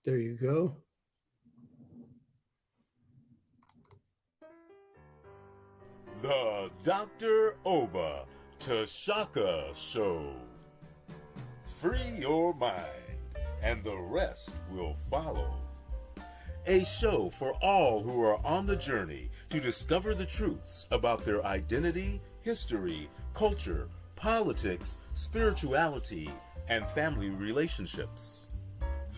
There you go. The Dr. Oba T'Shaka Show. Free your mind, and the rest will follow. A show for all who are on the journey to discover the truths about their identity, history, culture, politics, spirituality, and family relationships.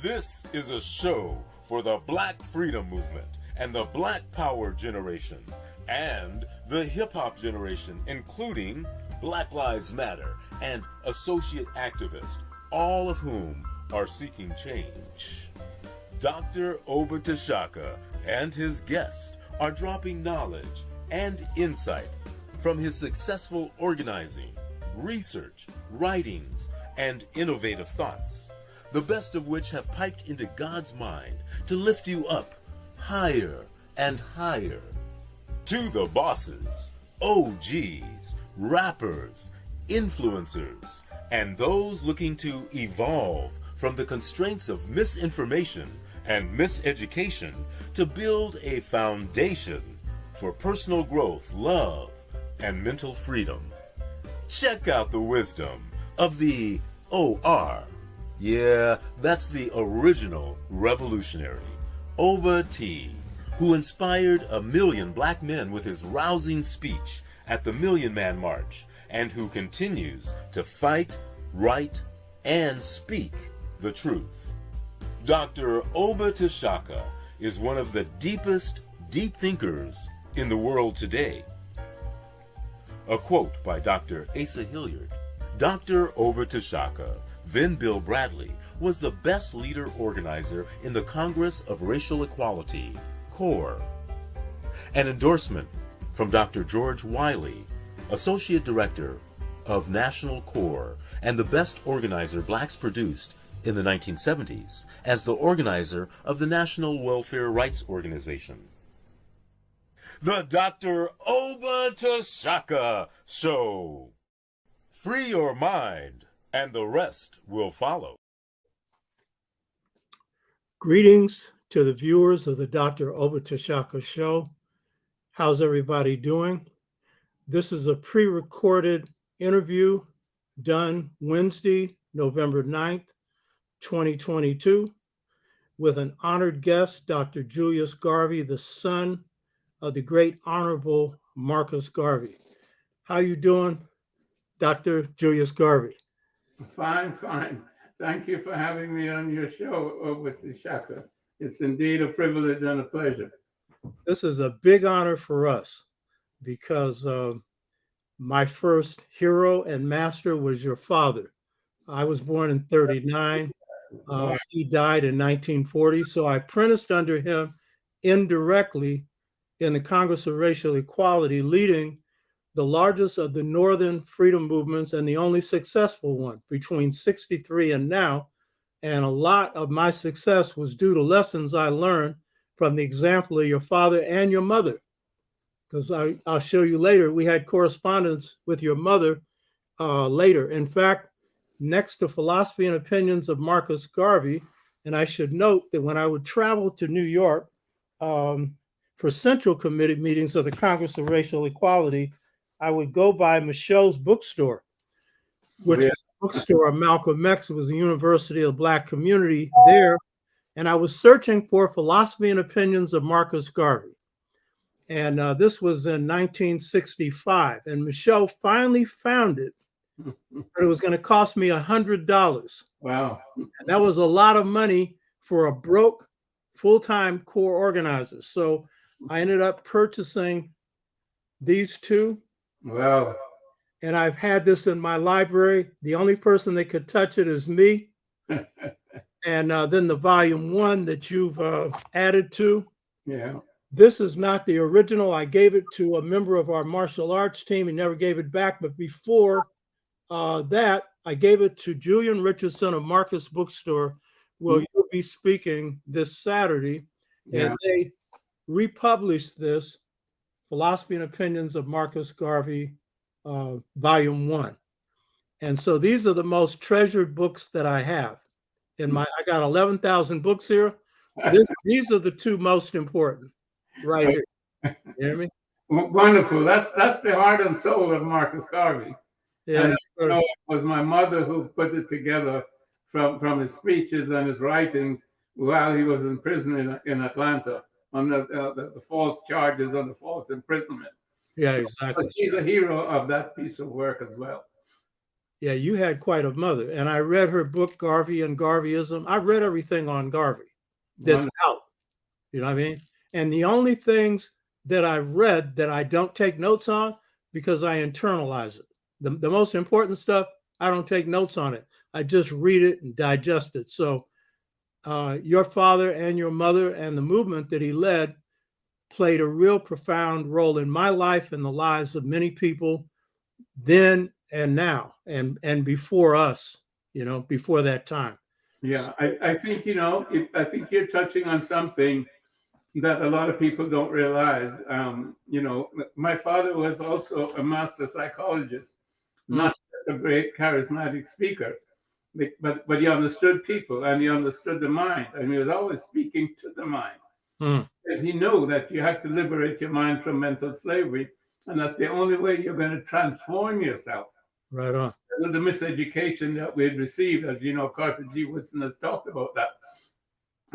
This is a show for the Black Freedom Movement and the Black Power generation and the hip-hop generation, including Black Lives Matter and associate activists, all of whom are seeking change. Dr. Oba T'Shaka and his guests are dropping knowledge and insight from his successful organizing, research, writings, and innovative thoughts, the best of which have piped into God's mind to lift you up higher and higher. To the bosses, OGs, rappers, influencers, and those looking to evolve from the constraints of misinformation and miseducation to build a foundation for personal growth, love, and mental freedom. Check out the wisdom of the O.R. Yeah, that's the original revolutionary, Oba T, who inspired 1 million black men with his rousing speech at the Million Man March, and who continues to fight, write, and speak the truth. Dr. Oba T'Shaka is one of the deepest deep thinkers in the world today. A quote by Dr. Asa Hilliard. Dr. Oba T'Shaka, then Bill Bradley, was the best leader organizer in the Congress of Racial Equality, C.O.R.E. An endorsement from Dr. George Wiley, Associate Director of National C.O.R.E. and the best organizer blacks produced in the 1970s as the organizer of the National Welfare Rights Organization. The Dr. Oba T'Shaka Show. Free your mind, and the rest will follow. Greetings to the viewers of the Dr. Oba T'Shaka Show. How's everybody doing? This is a pre-recorded interview done Wednesday, November 9th, 2022, with an honored guest, Dr. Julius Garvey, the son of the great Honorable Marcus Garvey. How you doing, Dr. Julius Garvey? Fine. Thank you for having me on your show, Oba T'Shaka. It's indeed a privilege and a pleasure. This is a big honor for us because my first hero and master was your father. I was born in 1939. He died in 1940, so I apprenticed under him indirectly in the Congress of Racial Equality, leading the largest of the Northern freedom movements and the only successful one between 1963 and now. And a lot of my success was due to lessons I learned from the example of your father and your mother. Because I'll show you later, we had correspondence with your mother later. In fact, next to Philosophy and Opinions of Marcus Garvey, and I should note that when I would travel to New York for Central Committee meetings of the Congress of Racial Equality, I would go by Michelle's Bookstore, which is a bookstore of Malcolm X. It was a University of the Black community there. And I was searching for Philosophy and Opinions of Marcus Garvey. And this was in 1965. And Michelle finally found it. But it was going to cost me $100. Wow. And that was a lot of money for a broke full-time C.O.R.E. organizer. So I ended up purchasing these two. Wow. And I've had this in my library. The only person that could touch it is me. And then the volume 1 that you've added to. Yeah. This is not the original. I gave it to a member of our martial arts team. He never gave it back. But before that, I gave it to Julian Richardson of Marcus Bookstore, where you'll be speaking this Saturday. Yeah. And they republished this, Philosophy and Opinions of Marcus Garvey, volume 1. And so these are the most treasured books that I have. I got 11,000 books here. These are the two most important right here. You hear me? Wonderful. That's the heart and soul of Marcus Garvey. Yeah. And it was my mother who put it together from his speeches and his writings while he was in prison in Atlanta on the false charges and the false imprisonment. Yeah, So exactly. she's a hero of that piece of work as well. Yeah, you had quite a mother. And I read her book, Garvey and Garveyism. I read everything on Garvey that's out. You know what I mean? And the only things that I've read that I don't take notes on because I internalize it. The most important stuff, I don't take notes on it. I just read it and digest it. So your father and your mother and the movement that he led played a real profound role in my life and the lives of many people then and now and before us, before that time. Yeah, I think, I think you're touching on something that a lot of people don't realize. My father was also a master psychologist, not a great charismatic speaker, but he understood people and he understood the mind, and he was always speaking to the mind. Because he knew that you had to liberate your mind from mental slavery, and that's the only way you're going to transform yourself. Right on. The miseducation that we had received, as you know, Carter G. Woodson has talked about that.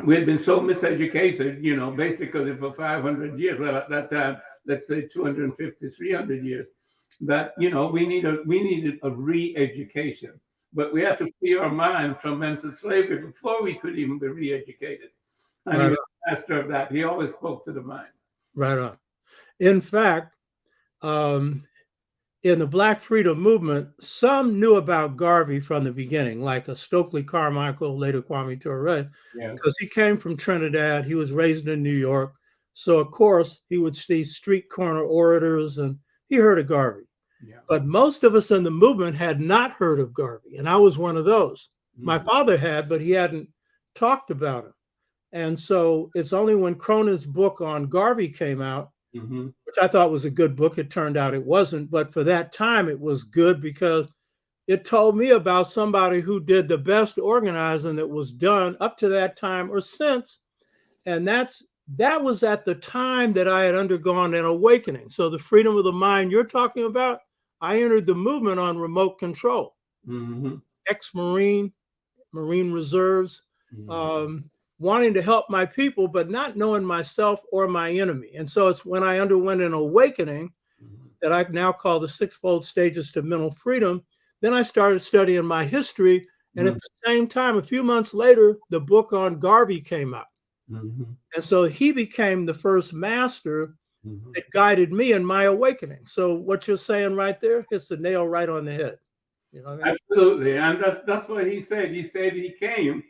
We had been so miseducated, basically for 500 years. Well, at that time, let's say 250, 300 years, that, we needed a re-education. But we had to free our mind from mental slavery before we could even be re-educated. And he was a master of that. He always spoke to the mind. Right on. In fact, in the Black Freedom Movement, some knew about Garvey from the beginning, like a Stokely Carmichael, later Kwame Ture, because he came from Trinidad. He was raised in New York. So, of course, he would see street corner orators, and he heard of Garvey. Yeah. But most of us in the movement had not heard of Garvey, and I was one of those. My father had, but he hadn't talked about him. And so it's only when Cronin's book on Garvey came out, which I thought was a good book. It turned out it wasn't, but for that time it was good because it told me about somebody who did the best organizing that was done up to that time or since. And that was at the time that I had undergone an awakening. So the freedom of the mind you're talking about, I entered the movement on remote control, ex-Marine, Marine Reserves, wanting to help my people, but not knowing myself or my enemy. And so it's when I underwent an awakening that I now call the sixfold stages to mental freedom. Then I started studying my history. And at the same time, a few months later, the book on Garvey came out. And so he became the first master that guided me in my awakening. So what you're saying right there hits the nail right on the head. You know what I mean? Absolutely. And that's what he said. He said he came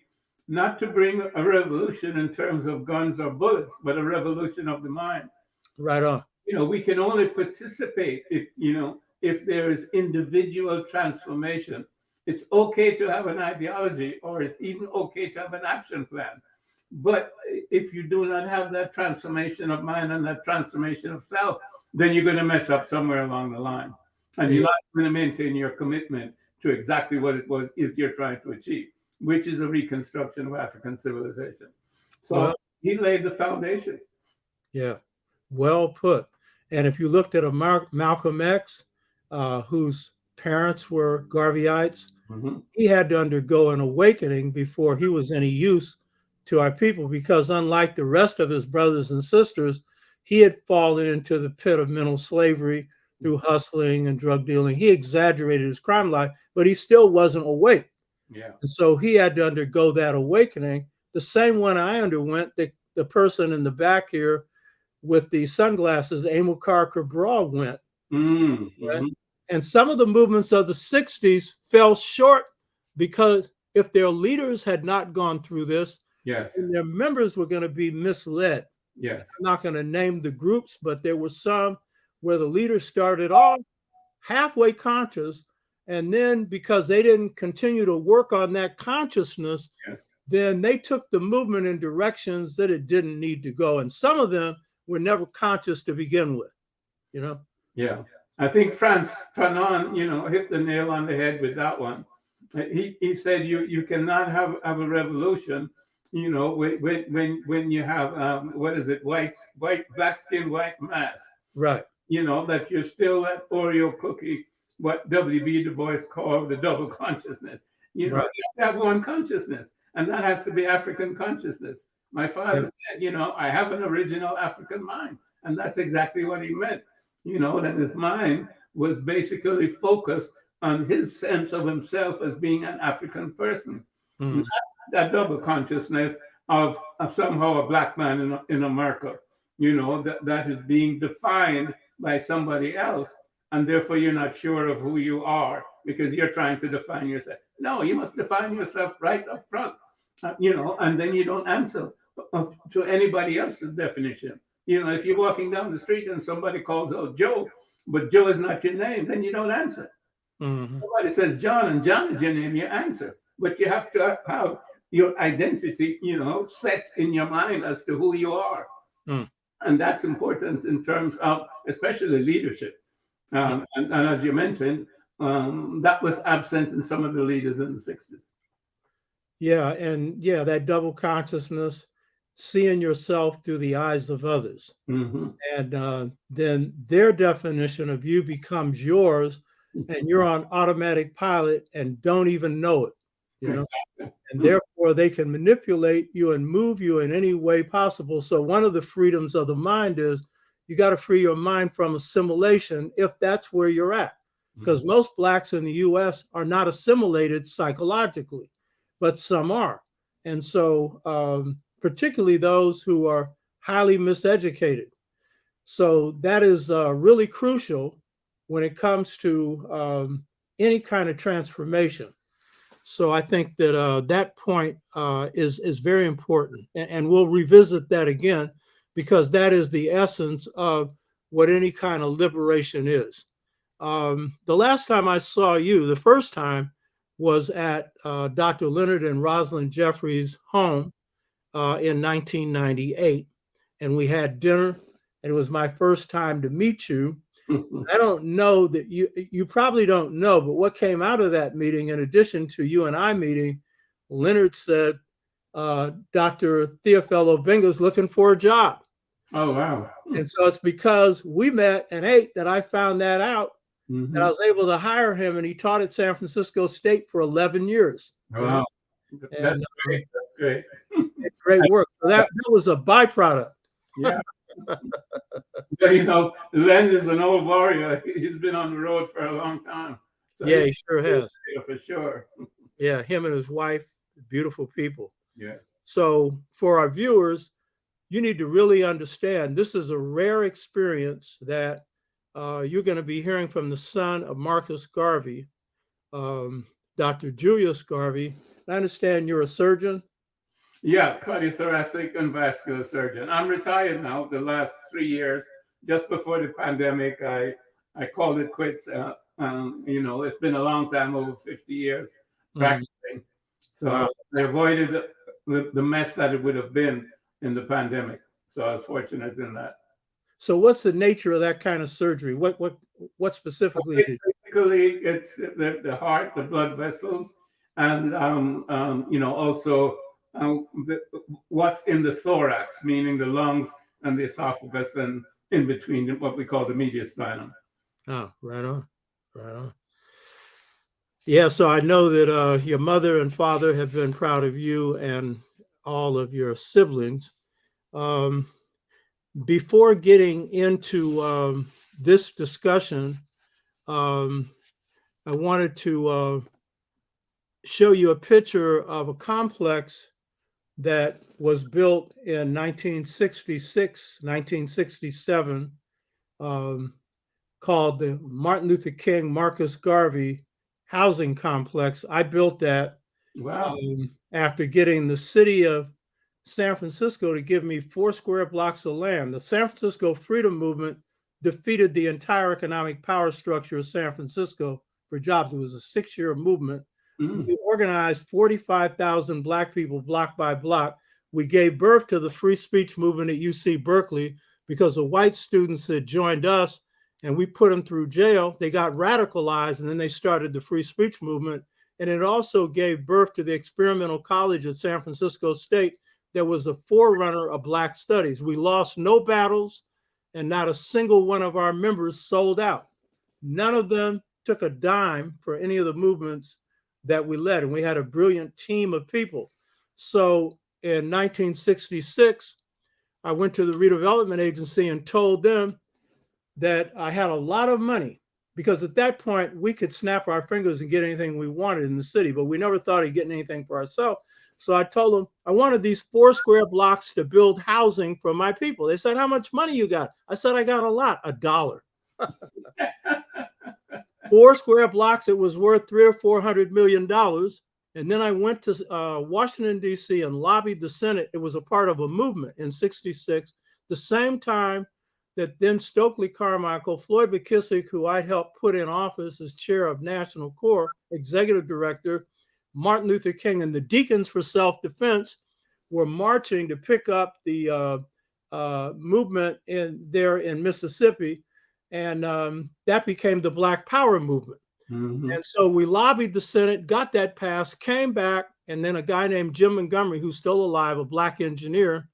not to bring a revolution in terms of guns or bullets, but a revolution of the mind. Right on. We can only participate if there is individual transformation. It's okay to have an ideology, or it's even okay to have an action plan. But if you do not have that transformation of mind and that transformation of self, then you're going to mess up somewhere along the line. And you're not going to maintain your commitment to exactly what it was if you're trying to achieve, which is a reconstruction of African civilization. So he laid the foundation. Yeah, well put. And if you looked at a Malcolm X, whose parents were Garveyites, he had to undergo an awakening before he was any use to our people, because unlike the rest of his brothers and sisters, he had fallen into the pit of mental slavery through hustling and drug dealing. He exaggerated his crime life, but he still wasn't awake. Yeah. And so he had to undergo that awakening, the same one I underwent. The person in the back here with the sunglasses, Amilcar Cabral, went. Right? And some of the movements of the 60s fell short because if their leaders had not gone through this, and their members were going to be misled. I'm not going to name the groups, but there were some where the leaders started off halfway conscious, and then because they didn't continue to work on that consciousness, then they took the movement in directions that it didn't need to go. And some of them were never conscious to begin with, Yeah. I think Frantz Fanon, hit the nail on the head with that one. He said you cannot have a revolution, when you have what is it, black skin, white mass. Right. That you're still that Oreo cookie, what W.B. Du Bois called the double consciousness. Right. You have one consciousness, and that has to be African consciousness. My father said, I have an original African mind, and that's exactly what he meant. That his mind was basically focused on his sense of himself as being an African person. Not that double consciousness of somehow a black man in America, that is being defined by somebody else, and therefore you're not sure of who you are because you're trying to define yourself. No, you must define yourself right up front, and then you don't answer to anybody else's definition. If you're walking down the street and somebody calls out Joe, but Joe is not your name, then you don't answer. Somebody says John and John is your name, you answer. But you have to have your identity, set in your mind as to who you are. And that's important in terms of especially leadership. And as you mentioned, that was absent in some of the leaders in the 60s. Yeah, and that double consciousness, seeing yourself through the eyes of others. And then their definition of you becomes yours, and you're on automatic pilot and don't even know it, and therefore they can manipulate you and move you in any way possible. So one of the freedoms of the mind is you got to free your mind from assimilation if that's where you're at, because most Blacks in the US are not assimilated psychologically, but some are. And so particularly those who are highly miseducated. So that is really crucial when it comes to any kind of transformation. So I think that that point is very important, and we'll revisit that again because that is the essence of what any kind of liberation is. The last time I saw you, the first time, was at Dr. Leonard and Rosalind Jeffries' home in 1998, and we had dinner, and it was my first time to meet you. I don't know that you probably don't know, but what came out of that meeting, in addition to you and I meeting, Leonard said, Dr. Theophilo Benga's looking for a job. Oh, wow. And so it's because we met and ate that I found that out, that I was able to hire him, and he taught at San Francisco State for 11 years. Wow. And, That's great. That's great. Great work. So that was a byproduct. Yeah. Len is an old warrior. He's been on the road for a long time. So yeah, he sure has. For sure. Yeah, him and his wife, beautiful people. Yeah. So for our viewers, you need to really understand this is a rare experience that you're going to be hearing from the son of Marcus Garvey, Dr. Julius Garvey. I understand you're a surgeon. Yeah, cardiothoracic and vascular surgeon. I'm retired now. The last 3 years, just before the pandemic, I called it quits. It's been a long time, over 50 years practicing. So I avoided the mess that it would have been in the pandemic. So I was fortunate in that. So what's the nature of that kind of surgery? What specifically? Basically, it's the heart, the blood vessels, and also what's in the thorax, meaning the lungs and the esophagus, and in between what we call the mediastinum. Oh, right on, right on. Yeah, so I know that your mother and father have been proud of you and all of your siblings. Before getting into this discussion, I wanted to show you a picture of a complex that was built in 1966, 1967, called the Martin Luther King Marcus Garvey housing complex. I built that after getting the city of San Francisco to give me 4 square blocks of land. The San Francisco Freedom Movement defeated the entire economic power structure of San Francisco for jobs. It was a 6-year movement. We organized 45,000 Black people block by block. We gave birth to the free speech movement at UC Berkeley because the white students had joined us and we put them through jail. They got radicalized and then they started the free speech movement. And it also gave birth to the experimental college at San Francisco State that was the forerunner of Black studies. We lost no battles, and not a single one of our members sold out. None of them took a dime for any of the movements that we led. And we had a brilliant team of people. So in 1966, I went to the redevelopment agency and told them that I had a lot of money, because at that point we could snap our fingers and get anything we wanted in the city, but we never thought of getting anything for ourselves. So I told them I wanted these 4 square blocks to build housing for my people. They said, "How much money you got?" I said, "I got a lot, $1." 4 square blocks, it was worth $300 or $400 million. And then I went to Washington, D.C. and lobbied the Senate. It was a part of a movement in 66, the same time that then Stokely Carmichael, Floyd McKissick, who I helped put in office as chair of National C.O.R.E, executive director, Martin Luther King, and the Deacons for Self-Defense were marching to pick up the movement there in Mississippi. And that became the Black Power movement. Mm-hmm. And so we lobbied the Senate, got that passed, came back, and then a guy named Jim Montgomery, who's still alive, a Black engineer,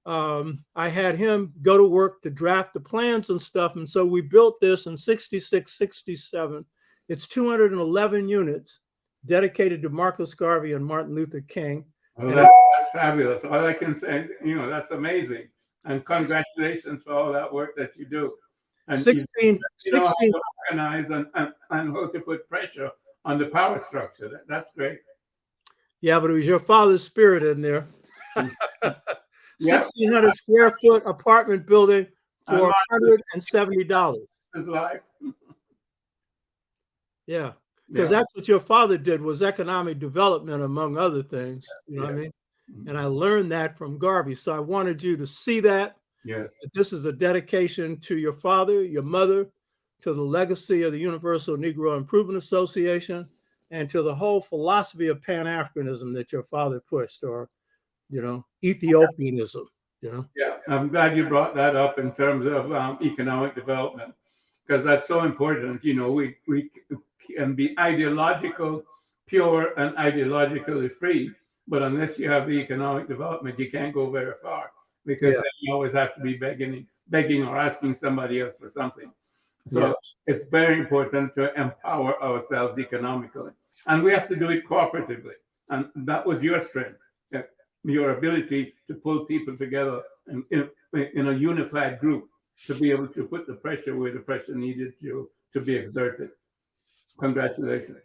I had him go to work to draft the plans and stuff. And so we built this in 66, 67. It's 211 units dedicated to Marcus Garvey and Martin Luther King. Well, that's fabulous. All I can say, that's amazing. And congratulations for all that work that you do. And 16, you know how to organize and how to put pressure on the power structure. That's great. Yeah, but it was your father's spirit in there. 1,600 square foot apartment building for $170. His life. Yeah, because that's what your father did, was economic development, among other things. You know what I mean? And I learned that from Garvey. So I wanted you to see that. Yes. This is a dedication to your father, your mother, to the legacy of the Universal Negro Improvement Association, and to the whole philosophy of Pan-Africanism that your father pushed, or, Ethiopianism, Yeah, I'm glad you brought that up in terms of economic development, because that's so important. We can be ideological, pure and ideologically free, but unless you have the economic development, you can't go very far, because then you always have to be begging or asking somebody else for something. So it's very important to empower ourselves economically, and we have to do it cooperatively. And that was your strength, your ability to pull people together in a unified group to be able to put the pressure where the pressure needed to be exerted. Congratulations.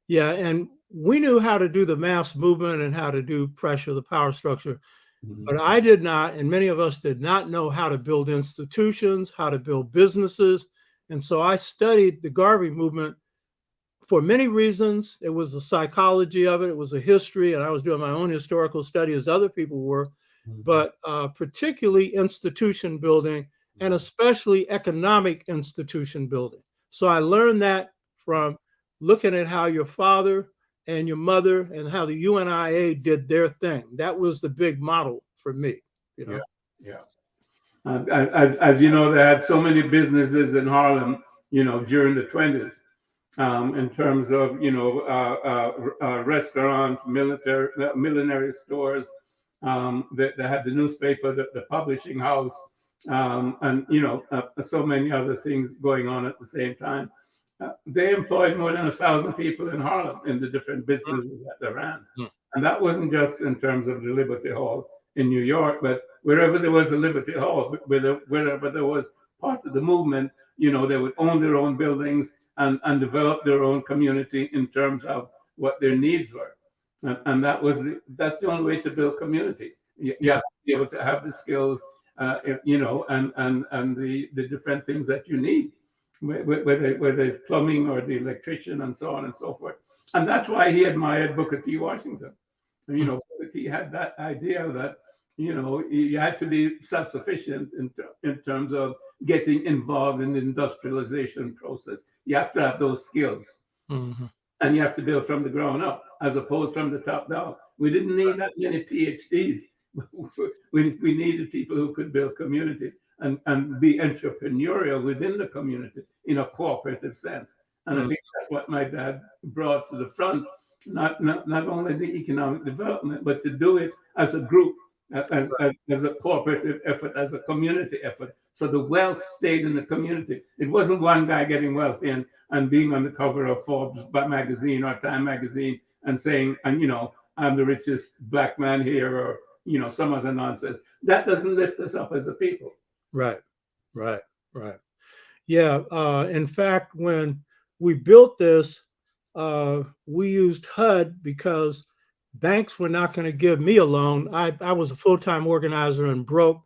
Yeah, and we knew how to do the mass movement and how to do pressure, the power structure. But I did not, and many of us did not know how to build institutions, how to build businesses. And so I studied the Garvey movement for many reasons. It was the psychology of it. It was a history, and I was doing my own historical study as other people were, but particularly institution building, and especially economic institution building. So I learned that from looking at how your father and your mother and how the UNIA did their thing. That was the big model for me. Yeah. As you know, they had so many businesses in Harlem, during the 20s, in terms of, restaurants, millinery stores. They had the newspaper, the publishing house, and, so many other things going on at the same time. They employed more than 1,000 people in Harlem in the different businesses that they ran. And that wasn't just in terms of the Liberty Hall in New York, but wherever there was a Liberty Hall, wherever there was part of the movement, they would own their own buildings and develop their own community in terms of what their needs were. And that's the only way to build community. You have to be able to have the skills, and the different things that you need, whether it's plumbing or the electrician and so on and so forth. And that's why he admired Booker T. Washington. Booker T. had that idea that, you had to be self-sufficient in terms of getting involved in the industrialization process. You have to have those skills. And you have to build from the ground up, as opposed from the top down. We didn't need that many PhDs. We needed people who could build community and be entrepreneurial within the community in a cooperative sense. And I think that's what my dad brought to the front, not only the economic development, but to do it as a group, as a cooperative effort, as a community effort. So the wealth stayed in the community. It wasn't one guy getting wealthy and being on the cover of Forbes magazine or Time magazine and saying, and I'm the richest black man here, or some other nonsense. That doesn't lift us up as a people. Right, right, right. Yeah. In fact, when we built this, we used HUD because banks were not going to give me a loan. I was a full-time organizer and broke,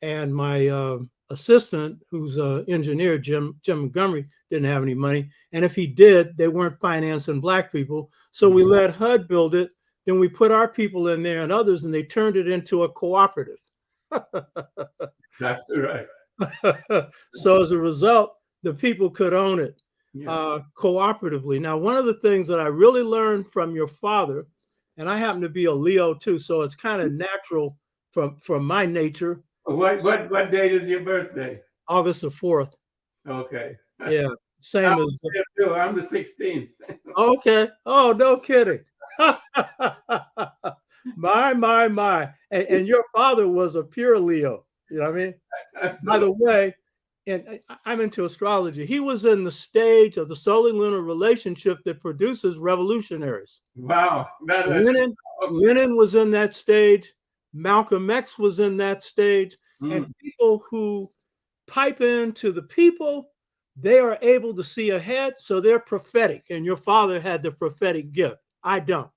and my assistant, who's an engineer, Jim Montgomery, didn't have any money. And if he did, they weren't financing black people. So we let HUD build it. Then we put our people in there and others, and they turned it into a cooperative. That's right. So as a result, the people could own it cooperatively. Now, one of the things that I really learned from your father, and I happen to be a Leo too, so it's kind of natural from my nature. What date is your birthday? August the 4th. Okay. Yeah, same as. I'm the 16th. Okay. Oh, no kidding. My. And your father was a pure Leo. You know what I mean? By the way, and I'm into astrology. He was in the stage of the solar lunar relationship that produces revolutionaries. Wow. Lenin was in that stage. Malcolm X was in that stage. And people who pipe into the people, they are able to see ahead. So they're prophetic. And your father had the prophetic gift. I don't.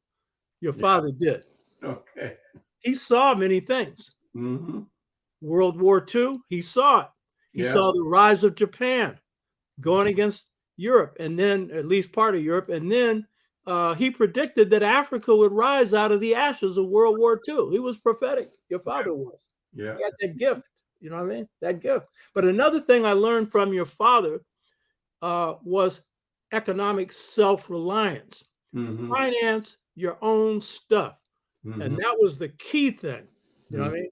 Your father did. Okay. He saw many things. World War II, he saw it. He saw the rise of Japan going against Europe, and then at least part of Europe. And then he predicted that Africa would rise out of the ashes of World War II. He was prophetic. Your father was. Yeah. He had that gift. You know what I mean? That gift. But another thing I learned from your father was economic self-reliance. Finance your own stuff. And that was the key thing. You know what I mean?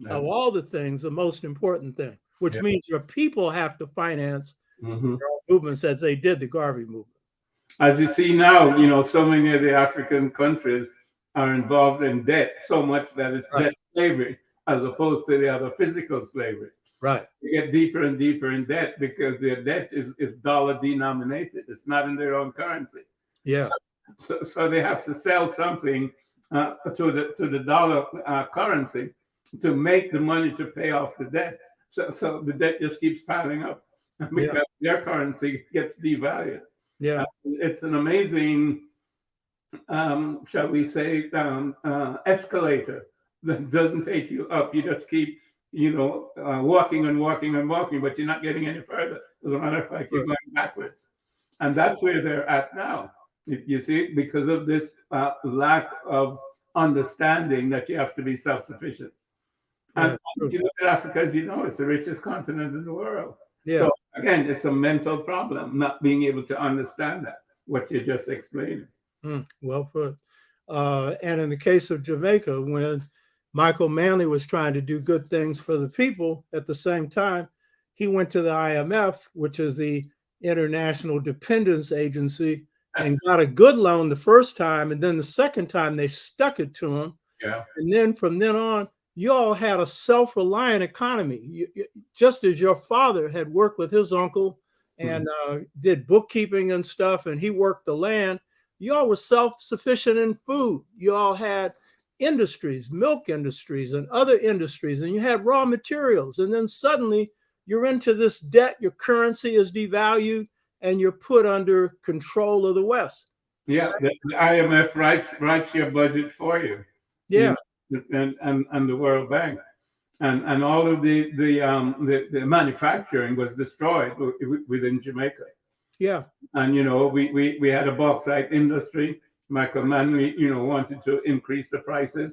Of all the things, the most important thing, which means your people have to finance their own movements as they did the Garvey movement. As you see now, so many of the African countries are involved in debt so much that it's debt slavery as opposed to the other physical slavery. Right. They get deeper and deeper in debt because their debt is dollar denominated. It's not in their own currency. Yeah. So they have to sell something to the dollar currency to make the money to pay off the debt. So the debt just keeps piling up because their currency gets devalued. Yeah. It's an amazing, shall we say, escalator that doesn't take you up. You just keep, walking and walking and walking, but you're not getting any further. As a matter of fact, you're going backwards. And that's where they're at now. You see, because of this lack of understanding that you have to be self-sufficient. And if you look at Africa, as you know, it's the richest continent in the world. Yeah. So again, it's a mental problem, not being able to understand that, what you just explained. Well put. And in the case of Jamaica, when Michael Manley was trying to do good things for the people, at the same time, he went to the IMF, which is the International Dependence Agency, and got a good loan the first time. And then the second time, they stuck it to him. Yeah. And then from then on, you all had a self-reliant economy, just as your father had worked with his uncle and did bookkeeping and stuff, and he worked the land. You all were self-sufficient in food. You all had industries, milk industries and other industries, and you had raw materials. And then suddenly you're into this debt, your currency is devalued, and you're put under control of the West. Yeah, the IMF writes your budget for you. Yeah. And the World Bank, and all of the manufacturing was destroyed within Jamaica. Yeah. And we had a bauxite industry. Michael Manley, wanted to increase the prices,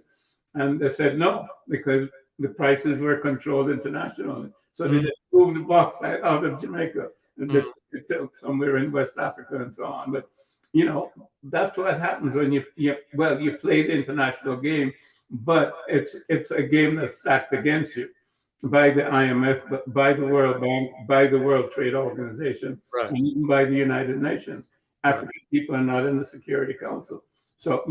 and they said no because the prices were controlled internationally. So they just moved the bauxite out of Jamaica and just somewhere in West Africa and so on. But that's what happens when you play the international game. But it's a game that's stacked against you. by the IMF, by the World Bank, by the World Trade Organization, Right. and even by the United Nations. Right. African people are not in the Security Council. So,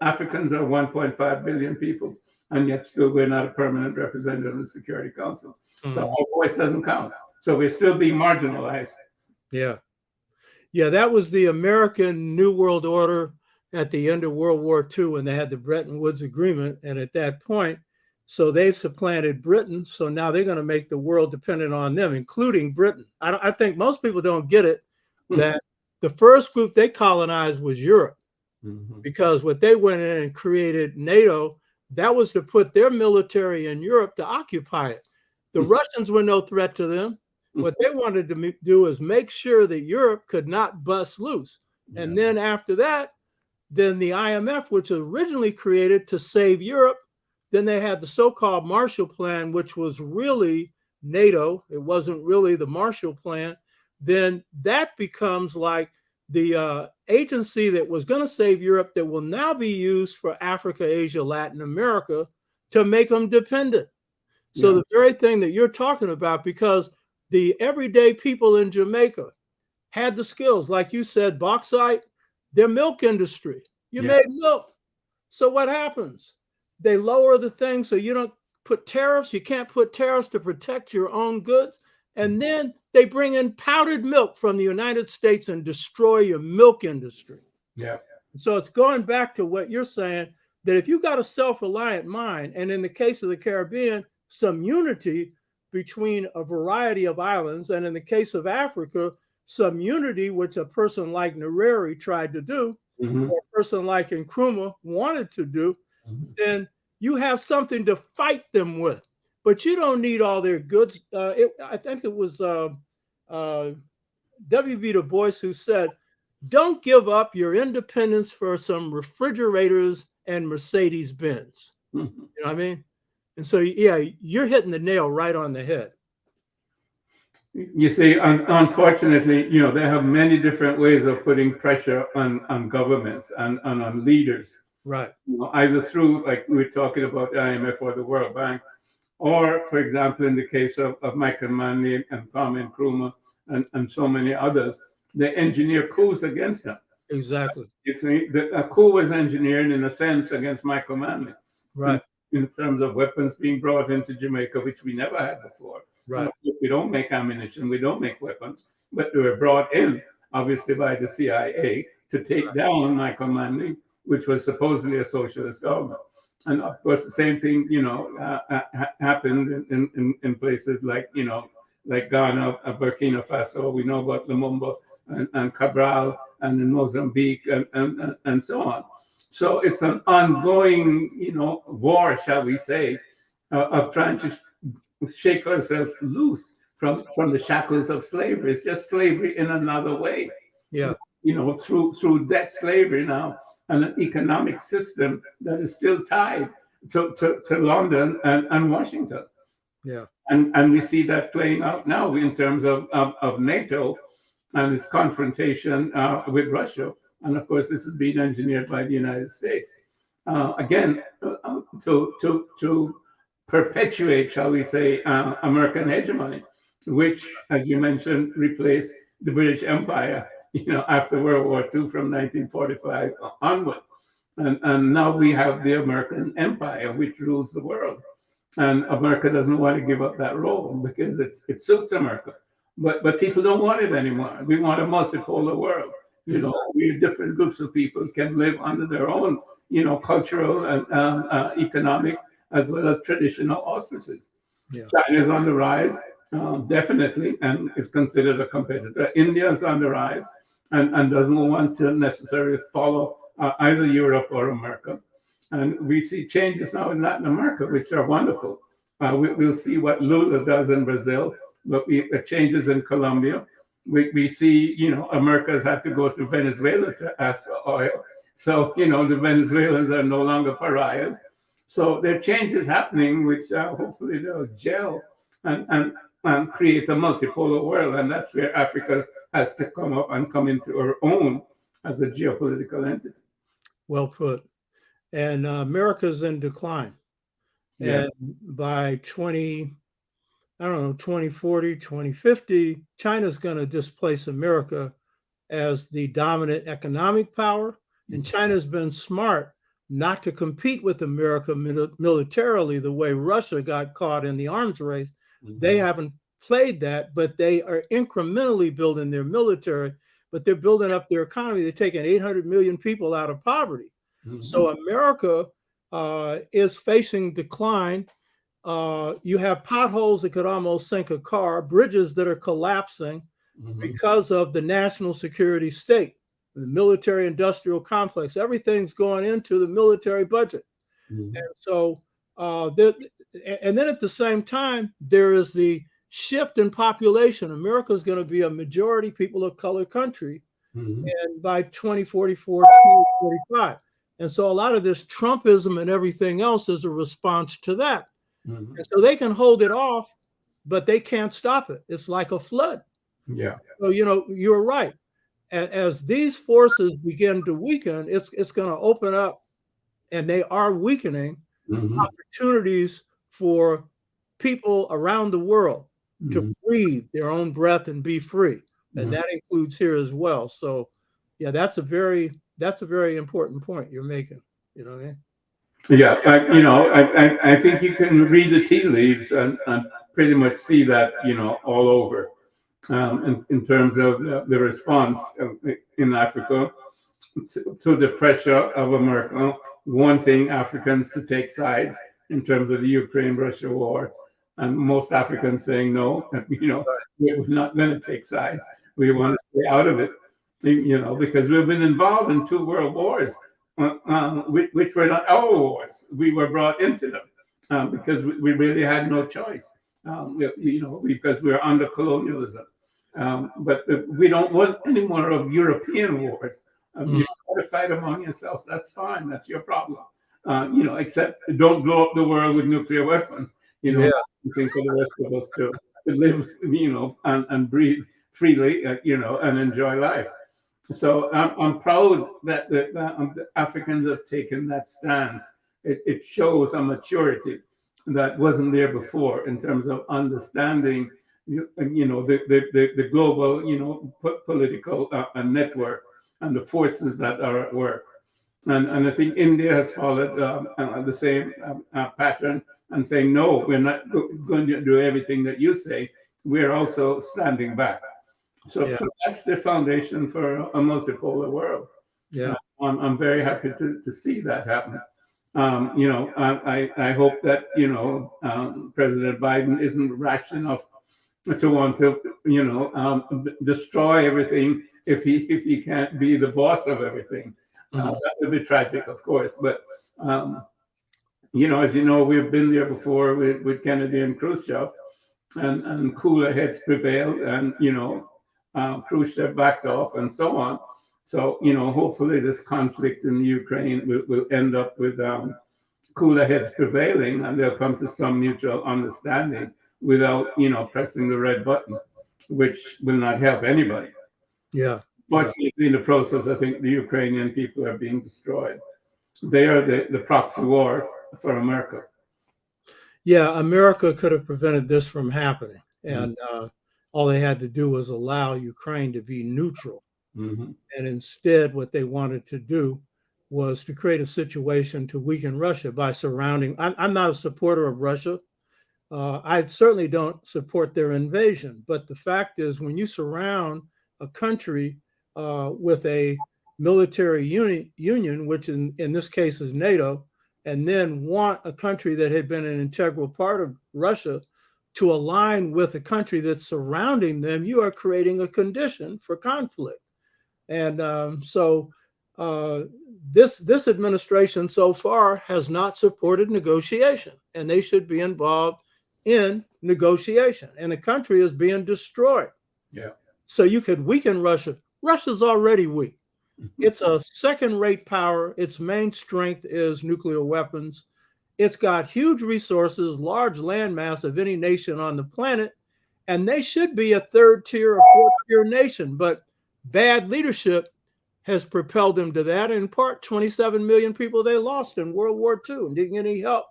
Africans are 1.5 billion people, and yet still we're not a permanent representative of the Security Council. So our voice doesn't count. So we're still being marginalized. Yeah. Yeah, that was the American New World Order at the end of World War II when they had the Bretton Woods Agreement. And at that point, so they've supplanted Britain. So now they're going to make the world dependent on them, including Britain. I think most people don't get it that the first group they colonized was Europe, because what they went in and created NATO, that was to put their military in Europe to occupy it. The Russians were no threat to them. What they wanted to do is make sure that Europe could not bust loose. And then after that, then the IMF, which was originally created to save Europe, then they had the so-called Marshall Plan, which was really NATO. It wasn't really the Marshall Plan. Then that becomes like the agency that was going to save Europe that will now be used for Africa, Asia, Latin America to make them dependent. So the very thing that you're talking about, because the everyday people in Jamaica had the skills, like you said, bauxite, their milk industry. You made milk. So what happens? They lower the thing so you don't put tariffs. You can't put tariffs to protect your own goods. And then they bring in powdered milk from the United States and destroy your milk industry. Yeah. So it's going back to what you're saying, that if you got a self-reliant mind, and in the case of the Caribbean, some unity between a variety of islands, and in the case of Africa, some unity, which a person like Nyerere tried to do, or a person like Nkrumah wanted to do, then you have something to fight them with. But you don't need all their goods. I think it was W.B. Du Bois who said, don't give up your independence for some refrigerators and Mercedes Benz. You know what I mean? And so, yeah, you're hitting the nail right on the head. You see, unfortunately, they have many different ways of putting pressure on governments and on leaders. Right. Either through, like we were talking about the IMF or the World Bank, or, for example, in the case of Michael Manley and Kwame Nkrumah and so many others, they engineer coups against them. Exactly. You see, a coup was engineered in a sense against Michael Manley. Right. In terms of weapons being brought into Jamaica, which we never had before. Right. We don't make ammunition, we don't make weapons, but they were brought in, obviously, by the CIA to take down Michael Manley, which was supposedly a socialist government. And of course, the same thing, happened in places like, like Ghana, Burkina Faso. We know about Lumumba and Cabral, and in Mozambique, and so on. So it's an ongoing, war, shall we say, of trying to shake ourselves loose from the shackles of slavery. It's just slavery in another way. Yeah. Through debt slavery now, and an economic system that is still tied to London and Washington. Yeah. And we see that playing out now in terms of NATO and its confrontation with Russia. And of course, this is being engineered by the United States. Again, to perpetuate, shall we say, American hegemony, which, as you mentioned, replaced the British Empire, after World War II from 1945 onward. And now we have the American Empire, which rules the world. And America doesn't want to give up that role because it suits America. But people don't want it anymore. We want a multipolar world. We different groups of people can live under their own, cultural and economic as well as traditional auspices. Yeah. China is on the rise, definitely, and is considered a competitor. India is on the rise and doesn't want to necessarily follow either Europe or America. And we see changes now in Latin America, which are wonderful. We'll see what Lula does in Brazil, but changes in Colombia. We see, America has had to go to Venezuela to ask for oil. So, the Venezuelans are no longer pariahs. So there are changes happening, which hopefully they'll gel and create a multipolar world. And that's where Africa has to come up and come into her own as a geopolitical entity. Well put. And America's in decline. Yeah. And by 2040, 2050, China's going to displace America as the dominant economic power. And China's been smart not to compete with America militarily the way Russia got caught in the arms race. They haven't played that, but they are incrementally building their military, but they're building up their economy. They're taking 800 million people out of poverty. So America is facing decline. You have potholes that could almost sink a car, bridges that are collapsing because of the national security state, the military industrial complex. Everything's going into the military budget. And so, and then at the same time, there is the shift in population. America is going to be a majority people of color country and by 2044, 2045. And so a lot of this Trumpism and everything else is a response to that. And so they can hold it off, but they can't stop it. It's like a flood. Yeah. So, you're right. As these forces begin to weaken, it's going to open up, and they are weakening, opportunities for people around the world to breathe their own breath and be free. And that includes here as well. So, yeah, that's a very important point you're making. You know what I mean? Yeah, I think you can read the tea leaves and pretty much see that, all over in terms of the response in Africa to the pressure of America wanting Africans to take sides in terms of the Ukraine-Russia war, and most Africans saying no, we're not going to take sides. We want to stay out of it, because we've been involved in 2 world wars. Which were not our wars. We were brought into them because we really had no choice, because we were under colonialism. But we don't want any more of European wars. You want to fight among yourselves, that's fine. That's your problem. Except don't blow up the world with nuclear weapons. Something for the rest of us to live, and breathe freely, and enjoy life. So I'm proud that the Africans have taken that stance. It shows a maturity that wasn't there before in terms of understanding, the global, political network and the forces that are at work. And I think India has followed the same pattern and saying, no, we're not going to do everything that you say. We're also standing back. So that's the foundation for a multipolar world. Yeah. I'm very happy to see that happen. I hope that, President Biden isn't rash enough to want to, destroy everything if he can't be the boss of everything. That would be tragic, of course. But, as you know, we've been there before with Kennedy and Khrushchev, and cooler heads prevailed, and, Khrushchev backed off, and so on. So, hopefully this conflict in Ukraine will end up with cooler heads prevailing, and they'll come to some mutual understanding without, pressing the red button, which will not help anybody. Yeah. Fortunately, in the process, I think the Ukrainian people are being destroyed. They are the proxy war for America. Yeah, America could have prevented this from happening. And all they had to do was allow Ukraine to be neutral. And instead, what they wanted to do was to create a situation to weaken Russia by surrounding. I'm not a supporter of Russia. I certainly don't support their invasion. But the fact is, when you surround a country with a military union, which in this case is NATO, and then want a country that had been an integral part of Russia to align with a country that's surrounding them, you are creating a condition for conflict. And so this administration so far has not supported negotiation, and they should be involved in negotiation. And the country is being destroyed. Yeah. So you could weaken Russia. Russia's already weak. It's a second-rate power. Its main strength is nuclear weapons. It's got huge resources, large landmass of any nation on the planet, and they should be a third-tier or fourth-tier nation. But bad leadership has propelled them to that. In part, 27 million people they lost in World War II and didn't get any help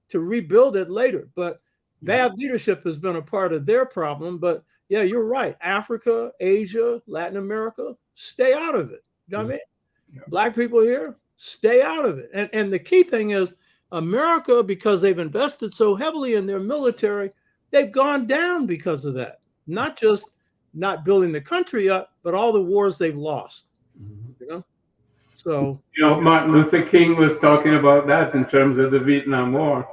to rebuild it later. But bad leadership has been a part of their problem. But yeah, you're right. Africa, Asia, Latin America, stay out of it. You know what I mean? Yeah. Black people here, stay out of it. And the key thing is America, because they've invested so heavily in their military, they've gone down because of that. Not just not building the country up, but all the wars they've lost. You know? So Martin Luther King was talking about that in terms of the Vietnam War.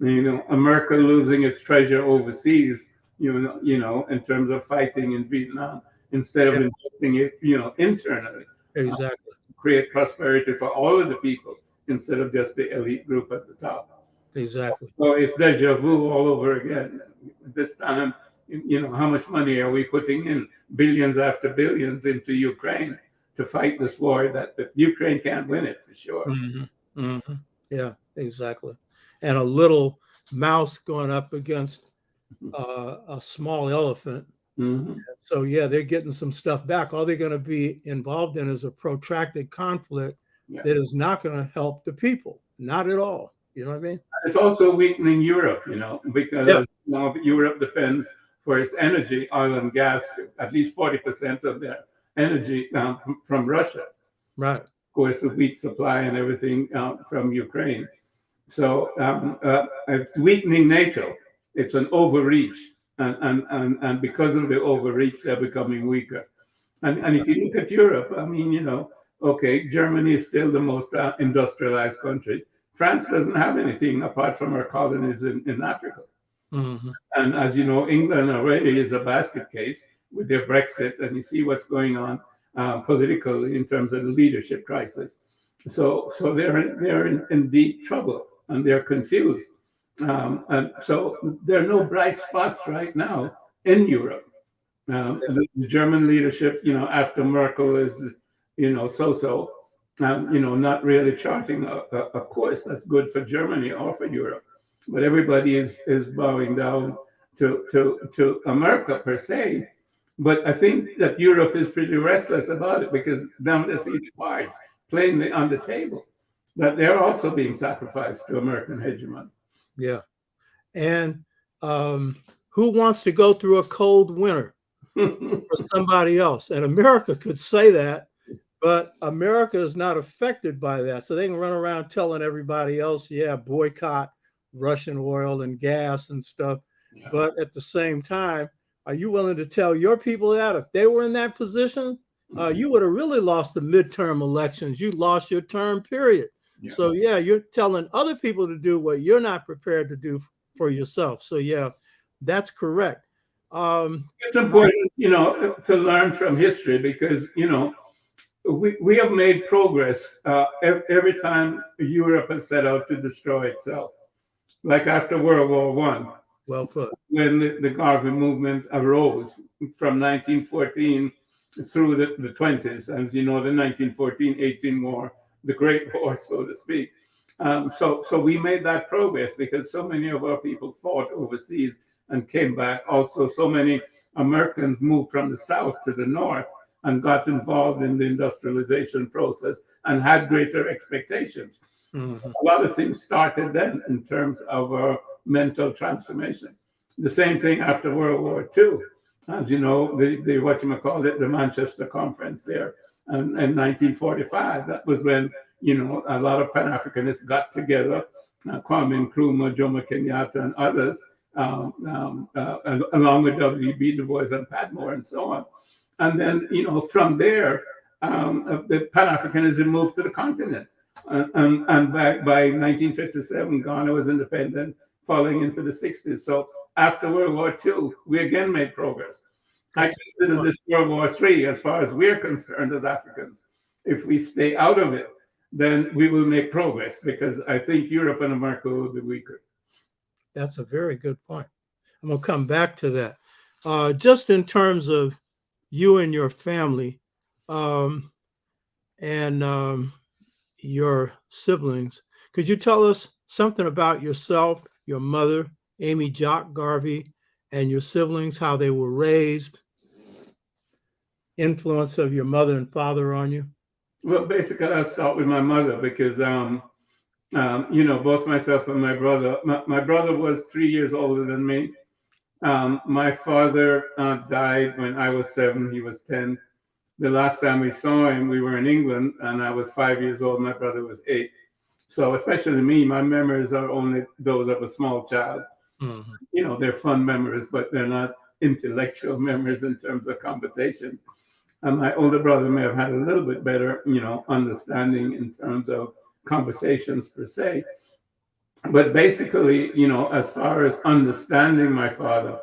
America losing its treasure overseas, in terms of fighting in Vietnam, instead of investing it, internally. exactly. Create prosperity for all of the people instead of just the elite group at the top. Exactly. So it's deja vu all over again. This time, how much money are we putting in? Billions after billions into Ukraine to fight this war that Ukraine can't win it for sure. Mm-hmm. Mm-hmm. Yeah, exactly. And a little mouse going up against a small elephant. Mm-hmm. So yeah, they're getting some stuff back. All they're going to be involved in is a protracted conflict that is not going to help the people. Not at all. You know what I mean? It's also weakening Europe, because Europe depends for its energy, oil and gas, at least 40% of their energy from Russia. Right. Of course, the wheat supply and everything from Ukraine. So it's weakening NATO. It's an overreach. And because of the overreach, they're becoming weaker. And if you look at Europe, okay, Germany is still the most industrialized country. France doesn't have anything apart from our colonies in Africa. Mm-hmm. And as you know, England already is a basket case with their Brexit, and you see what's going on politically in terms of the leadership crisis. So they're in deep trouble, and they're confused. And so there are no bright spots right now in Europe. The German leadership, after Merkel is, so-so, not really charting a course that's good for Germany or for Europe. But everybody is bowing down to America per se. But I think that Europe is pretty restless about it because now they see the cards plainly on the table that they're also being sacrificed to American hegemony. Yeah. And who wants to go through a cold winter for somebody else? And America could say that, but America is not affected by that. So they can run around telling everybody else, yeah, boycott Russian oil and gas and stuff. Yeah. But at the same time, are you willing to tell your people that if they were in that position, you would have really lost the midterm elections? You lost your term, period. Yeah. So, yeah, you're telling other people to do what you're not prepared to do for yourself. So, yeah, that's correct. It's important, to learn from history because, we have made progress every time Europe has set out to destroy itself. Like after World War I. Well put. When the Garvey movement arose from 1914 through the 20s, as you know, the 1914-18 war, the Great War, so to speak. So we made that progress because so many of our people fought overseas and came back. Also, so many Americans moved from the South to the North and got involved in the industrialization process and had greater expectations. Mm-hmm. A lot of things started then in terms of our mental transformation. The same thing after World War II. As you know, the Manchester Conference there in 1945. That was when, a lot of Pan-Africanists got together, Kwame Nkrumah, Jomo Kenyatta, and others, along with W.B. Du Bois and P.A.P.O and so on. And then, from there, the Pan-Africanism moved to the continent. And by 1957, Ghana was independent, falling into the 60s. So after World War II, we again made progress. I consider this World War III, as far as we're concerned as Africans. If we stay out of it, then we will make progress because I think Europe and America will be weaker. That's a very good point. I'm going to come back to that. Just in terms of you and your family and your siblings, could you tell us something about yourself, your mother, Amy Jock Garvey, and your siblings, how they were raised, influence of your mother and father on you? Well, basically, I'll start with my mother because Both myself and my brother. My brother was 3 years older than me. My father died when I was 7. He was 10. The last time we saw him, we were in England, and I was 5 years old. My brother was 8. So, especially me, my memories are only those of a small child. Mhm. They're fun memories, but they're not intellectual memories in terms of conversation. And my older brother may have had a little bit better, understanding in terms of conversations per se. But basically, as far as understanding my father,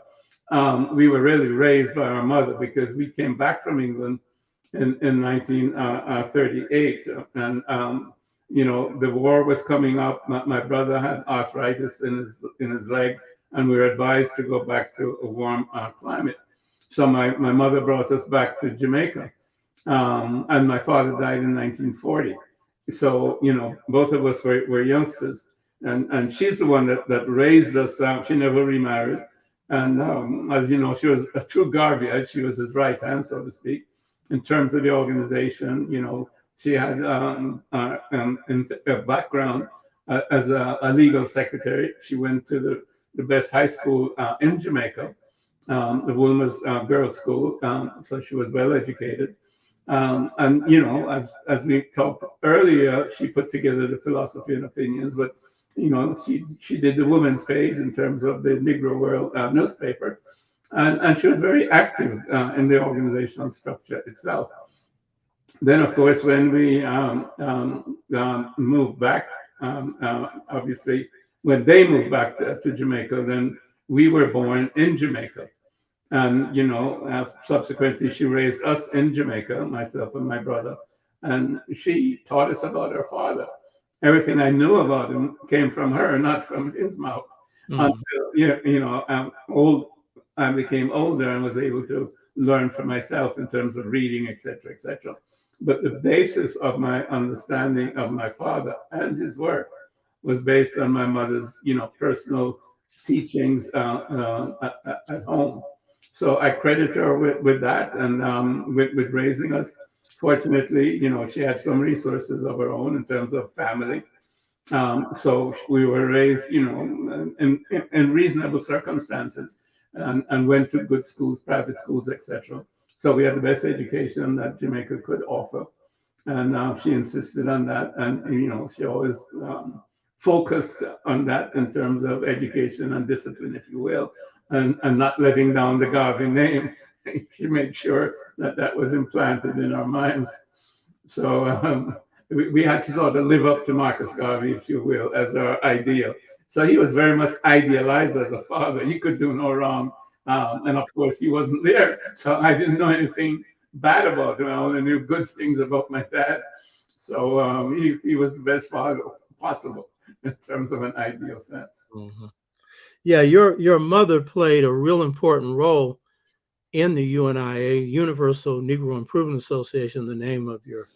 we were really raised by our mother because we came back from England in 1938, and the war was coming up. My brother had arthritis in his leg, and we were advised to go back to a warm climate. So my mother brought us back to Jamaica, and my father died in 1940. So both of us were youngsters, and she's the one that raised us. She never remarried, and as you know, she was a true Garveyite. She was his right hand, so to speak, in terms of the organization. She had a background as a legal secretary. She went to the best high school in Jamaica, the Wilmer's Girls' School, so she was well educated. And as we talked earlier, she put together the philosophy and opinions, but she did the women's page in terms of the Negro World newspaper, and she was very active in the organizational structure itself. Then, of course, when we moved back, obviously, when they moved back to Jamaica, then we were born in Jamaica. And, subsequently, she raised us in Jamaica, myself and my brother. And she taught us about her father. Everything I knew about him came from her, not from his mouth. Mhm. Until, I became older and was able to learn for myself in terms of reading, etc., etc. But the basis of my understanding of my father and his work was based on my mother's, personal teachings at home. So I credit her with that and with raising us. Fortunately, she had some resources of her own in terms of family. So we were raised, in reasonable circumstances and went to good schools, private schools, etc. So we had the best education that Jamaica could offer. And she insisted on that. And, she always focused on that in terms of education and discipline, if you will, and not letting down the Garvey name. She made sure that was implanted in our minds. So we had to sort of live up to Marcus Garvey, if you will, as our ideal. So he was very much idealized as a father. He could do no wrong. And of course, he wasn't there. So I didn't know anything bad about him. I only knew good things about my dad. So he was the best father possible in terms of an ideal sense. Mhm. Yeah, your mother played a real important role in the UNIA, Universal Negro Improvement Association, the name of your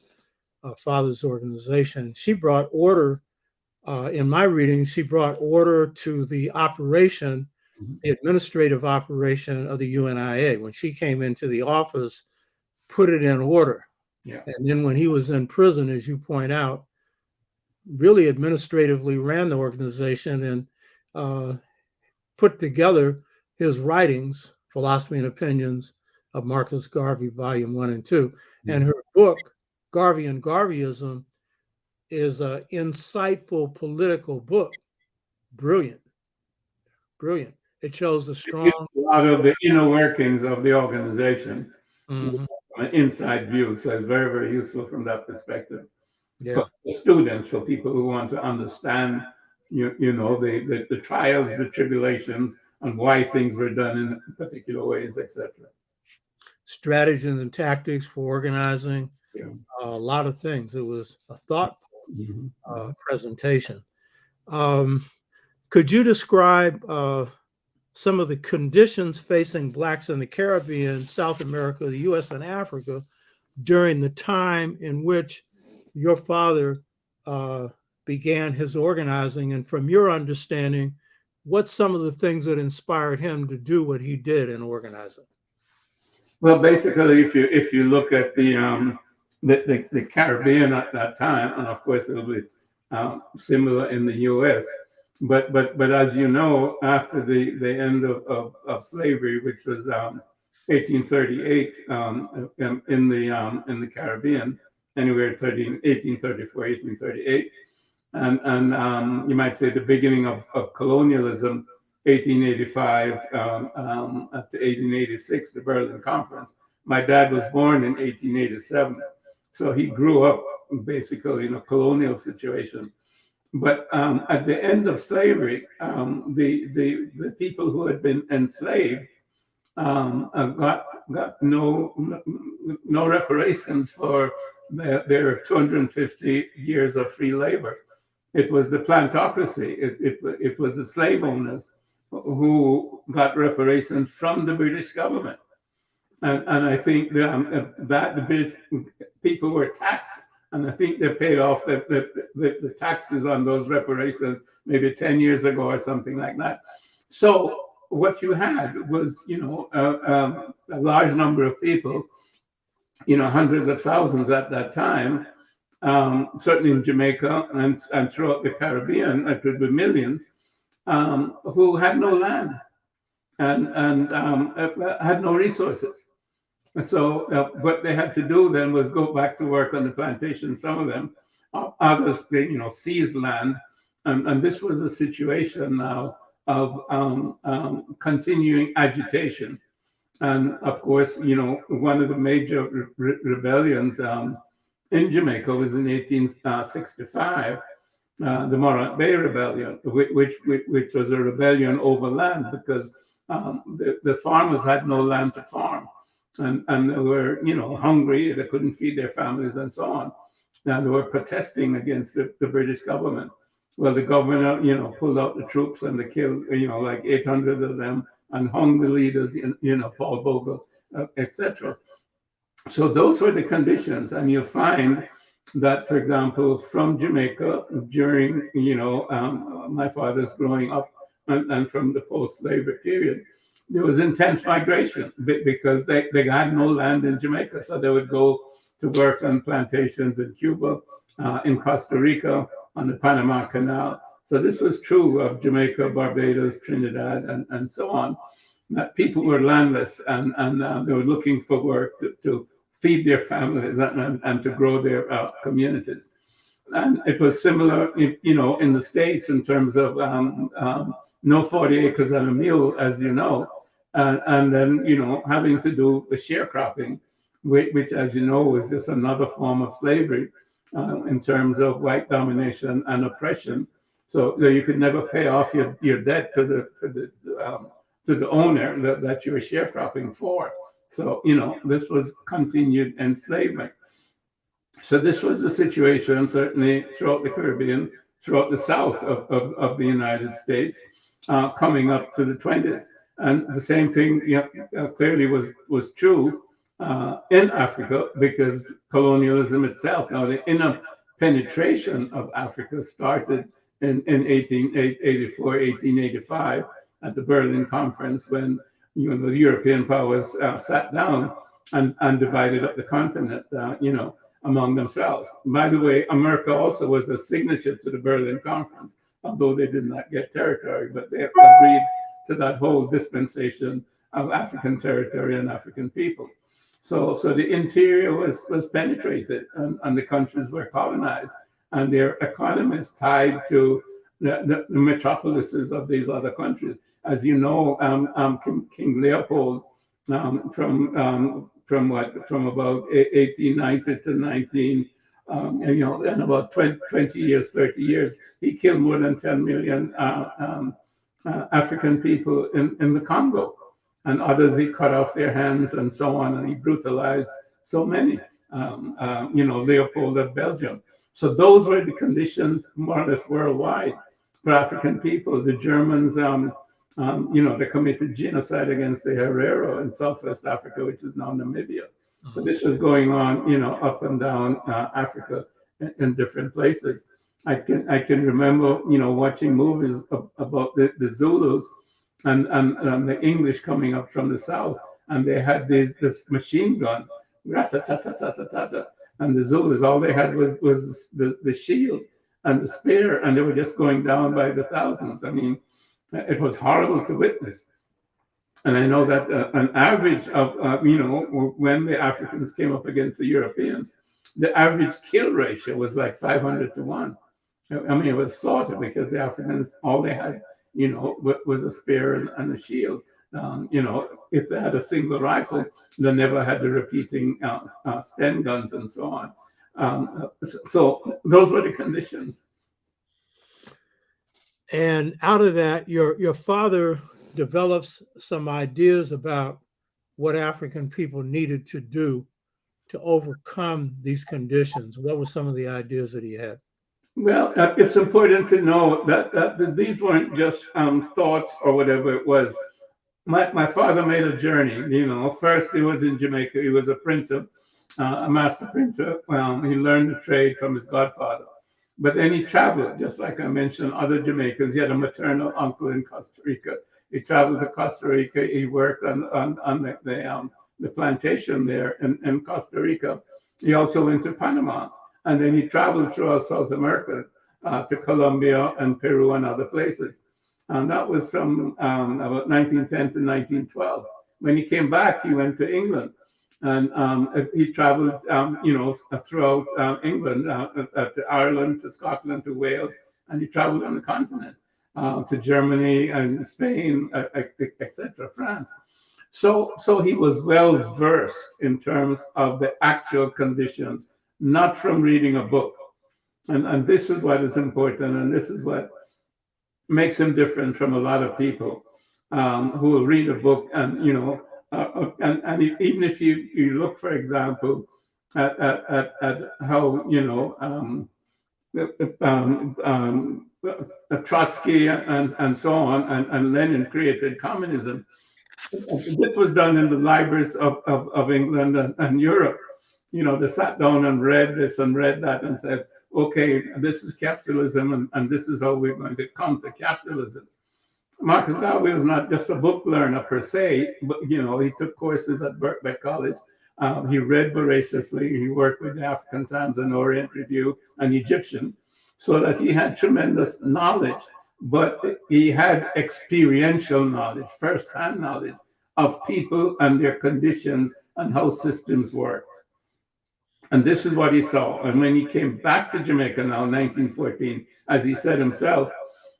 father's organization. She brought order, in my reading, she brought order to the operation, the administrative operation of the UNIA. When she came into the office, put it in order. Yeah. And then when he was in prison, as you point out, really administratively ran the organization and put together his writings, Philosophy and Opinions of Marcus Garvey, Volume 1 and 2. And her book, Garvey and Garveyism, is an insightful political book. Brilliant, brilliant. It shows a It gives strong. a lot of the inner workings of the organization Mhm. from an inside view. So it's very, very useful from that perspective. For Yeah, students, for people who want to understand, the trials, the tribulations, and why things were done in particular ways, etc. strategies and tactics for organizing, Yeah. a lot of things. It was a thoughtful Mhm. presentation. Um, could you describe some of the conditions facing Blacks in the Caribbean, South America, the U.S., and Africa during the time in which your father uh, began his organizing? And from your understanding, what's some of the things that inspired him to do what he did in organizing? Well, basically, if you look at the Caribbean at that time, and of course it'll be similar in the U.S. But as you know, after the end of slavery, which was 1838 in the Caribbean, anywhere 1834, 1838, and you might say the beginning of colonialism, 1885 up to 1886, the Berlin Conference. My dad was born in 1887, so he grew up basically in a colonial situation. But at the end of slavery, the people who had been enslaved got no reparations for their 250 years of free labor. It was the plantocracy. It was the slave owners who got reparations from the British government. And I think that the British people were taxed, and I think they paid off the taxes on those reparations maybe 10 years ago or something like that. So what you had was, a large number of people, hundreds of thousands at that time, certainly in Jamaica and throughout the Caribbean, it could be millions, who had no land and had no resources. And so what they had to do then was go back to work on the plantation. Some of them, others, seized land, and this was a situation now of continuing agitation. And of course, one of the major rebellions in Jamaica was in 1865, the Morant Bay Rebellion, which was a rebellion over land because the farmers had no land to farm. And they were, hungry. They couldn't feed their families and so on. And they were protesting against the British government. Well, the governor, pulled out the troops and they killed, like 800 of them and hung the leaders, Paul Bogle, etc. So those were the conditions. And you find that, for example, from Jamaica during, my father's growing up and from the post-slavery period, there was intense migration because they had no land in Jamaica. So they would go to work on plantations in Cuba, in Costa Rica, on the Panama Canal. So this was true of Jamaica, Barbados, Trinidad, and so on. That people were landless and they were looking for work to feed their families and to grow their communities. And it was similar, in the States in terms of no 40 acres and a mule, as you know. And then, having to do the sharecropping, which, as you know, was just another form of slavery in terms of white domination and oppression. So you could never pay off your debt to the owner that you were sharecropping for. So, this was continued enslavement. So this was the situation, certainly throughout the Caribbean, throughout the south of the United States, coming up to the 20s. And the same thing clearly was true in Africa because colonialism itself, now the inner penetration of Africa started in 1884, 1885 at the Berlin Conference when the European powers sat down and divided up the continent, among themselves. By the way, America also was a signature to the Berlin Conference, although they did not get territory, but they agreed to that whole dispensation of African territory and African people. So the interior was penetrated and the countries were colonized and their economies tied to the metropolises of these other countries. As you know, King Leopold from about 1890 to 19, and about 20 years, 30 years, he killed more than 10 million African people in the Congo, and others he cut off their hands and so on, and he brutalized so many. Leopold of Belgium. So those were the conditions more or less worldwide for African people. The Germans, they committed genocide against the Herero in Southwest Africa, which is now Namibia. So this was going on, up and down Africa in different places. I can remember, watching movies about the Zulus and the English coming up from the south, and they had this machine gun, rat-a-ta-ta-ta-ta-ta, and the Zulus, all they had was the shield, and despair, and they were just going down by the thousands. I mean, it was horrible to witness. And I know that an average of, when the Africans came up against the Europeans, the average kill ratio was like 500 to 1. I mean, it was slaughter because the Africans, all they had, was a spear and a shield. If they had a single rifle, they never had the repeating Sten guns and so on. So those were the conditions. And out of that, your father develops some ideas about what African people needed to do to overcome these conditions. What were some of the ideas that he had? Well, it's important to know that these weren't just thoughts or whatever it was. My father made a journey. First he was in Jamaica. He was a printer, a master printer. He learned the trade from his godfather. But then he traveled, just like I mentioned, other Jamaicans. He had a maternal uncle in Costa Rica. He traveled to Costa Rica. He worked on the plantation there in Costa Rica. He also went to Panama. And then he traveled throughout South America to Colombia and Peru and other places. And that was from about 1910 to 1912. When he came back, he went to England. And he traveled, throughout England, to Ireland, to Scotland, to Wales, and he traveled on the continent to Germany and Spain, etc., France. So he was well versed in terms of the actual conditions, not from reading a book. And this is what is important, and this is what makes him different from a lot of people who will read a book and and even if you look, for example, at how Trotsky and so on and Lenin created communism. This was done in the libraries of England and Europe. They sat down and read this and read that and said, okay, this is capitalism and this is how we're going to come to capitalism. Marcus Garvey was not just a book learner per se, but he took courses at Birkbeck College. He read voraciously. He worked with the African Times and Orient Review and Egyptian, so that he had tremendous knowledge, but he had experiential knowledge, first-hand knowledge of people and their conditions and how systems worked. And this is what he saw. And when he came back to Jamaica now, 1914, as he said himself,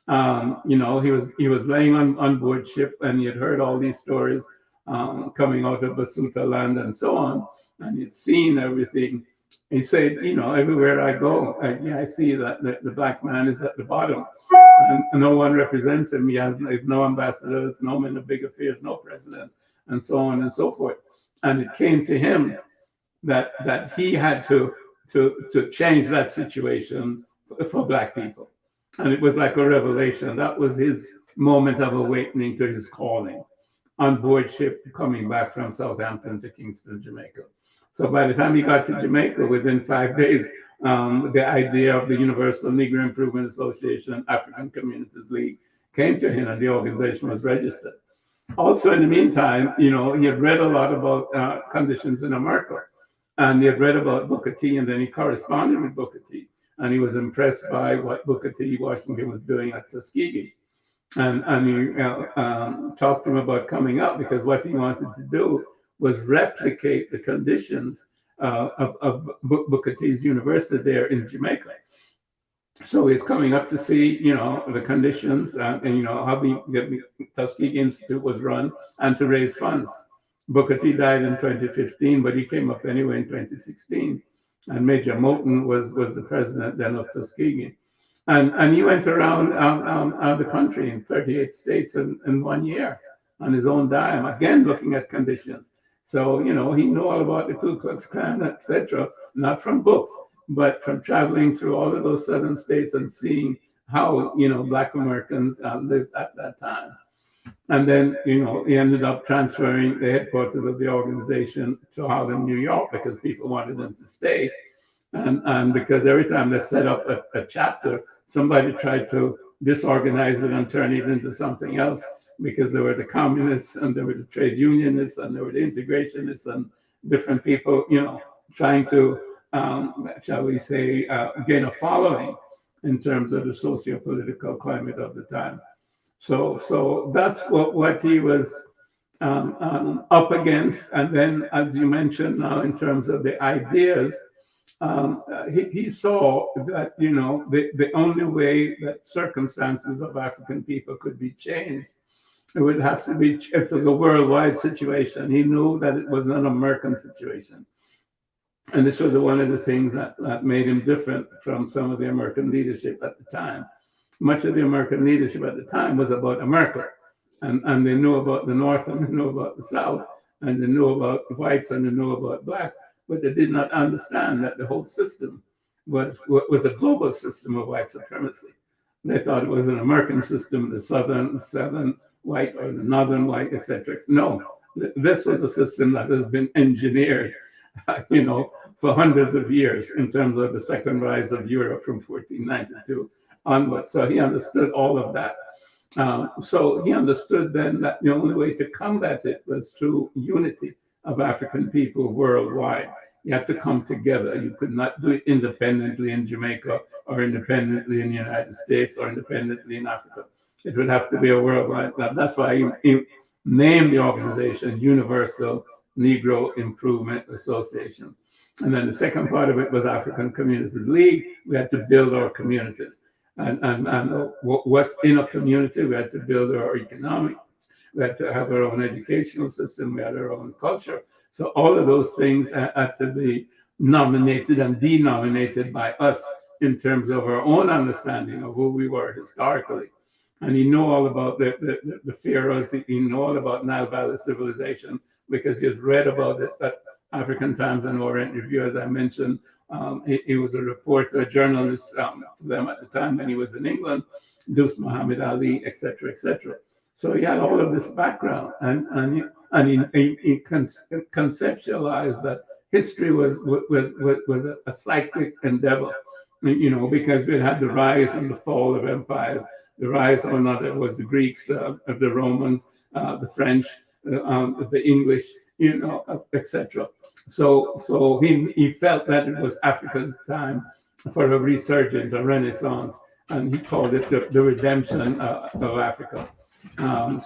he was laying on board ship, and he had heard all these stories coming out of Basuta land and so on, and he'd seen everything. He said, everywhere I go, I see that the black man is at the bottom, and no one represents him. He has no ambassadors, no men of big affairs, no presidents, and so on and so forth. And it came to him that he had to change that situation for black people. And it was like a revelation. That was his moment of awakening to his calling on board ship coming back from Southampton to Kingston, Jamaica. So by the time he got to Jamaica, within 5 days, the idea of the Universal Negro Improvement Association, African Communities League, came to him, and the organization was registered. Also, in the meantime, he had read a lot about conditions in America, and he had read about Booker T, and then he corresponded with Booker T. And he was impressed by what Booker T. Washington was doing at Tuskegee. And he talked to him about coming up, because what he wanted to do was replicate the conditions of Booker T's university there in Jamaica. So he's coming up to see, the conditions and how the Tuskegee Institute was run and to raise funds. Booker T died in 2015, but he came up anyway in 2016. And Major Moulton was the president then of Tuskegee. And he went around the country in 38 states in 1 year on his own dime, again looking at conditions. So, he knew all about the Ku Klux Klan, etc., not from books, but from traveling through all of those southern states and seeing how, Black Americans lived at that time. And then, he ended up transferring the headquarters of the organization to Harlem, New York, because people wanted them to stay. And because every time they set up a chapter, somebody tried to disorganize it and turn it into something else, because there were the communists and there were the trade unionists and there were the integrationists and different people, trying to, shall we say, gain a following in terms of the socio-political climate of the time. So that's what he was up against. And then, as you mentioned now, in terms of the ideas, he saw that, the only way that circumstances of African people could be changed, it would have to be, it was a worldwide situation. He knew that it was an American situation. And this was one of the things that made him different from some of the American leadership at the time. Much of the American leadership at the time was about America. And they knew about the North and they knew about the South and they knew about whites and they knew about blacks, but they did not understand that the whole system was a global system of white supremacy. They thought it was an American system, the southern white or the northern white, etc. No, this was a system that has been engineered, for hundreds of years in terms of the second rise of Europe from 1492 onwards. So he understood all of that. So he understood then that the only way to combat it was through unity of African people worldwide. You had to come together. You could not do it independently in Jamaica or independently in the United States or independently in Africa. It would have to be a worldwide. That's why he named the organization Universal Negro Improvement Association. And then the second part of it was African Communities League. We had to build our communities. And what's in a community, we had to build our economic, we had to have our own educational system, we had our own culture. So all of those things had to be nominated and denominated by us in terms of our own understanding of who we were historically. And he knew all about the pharaohs, he knew all about Nile Valley civilization because he had read about it at African Times and Orient Review, as I mentioned. He was a reporter, a journalist for them at the time when he was in England, Deuce Muhammad Ali, etc., etc. So he had all of this background, and he conceptualized that history was a cyclic endeavor, because we had the rise and the fall of empires. The rise of another was the Greeks, the Romans, the French, the English, etc. So he felt that it was Africa's time for a resurgence, a renaissance, and he called it the redemption of Africa.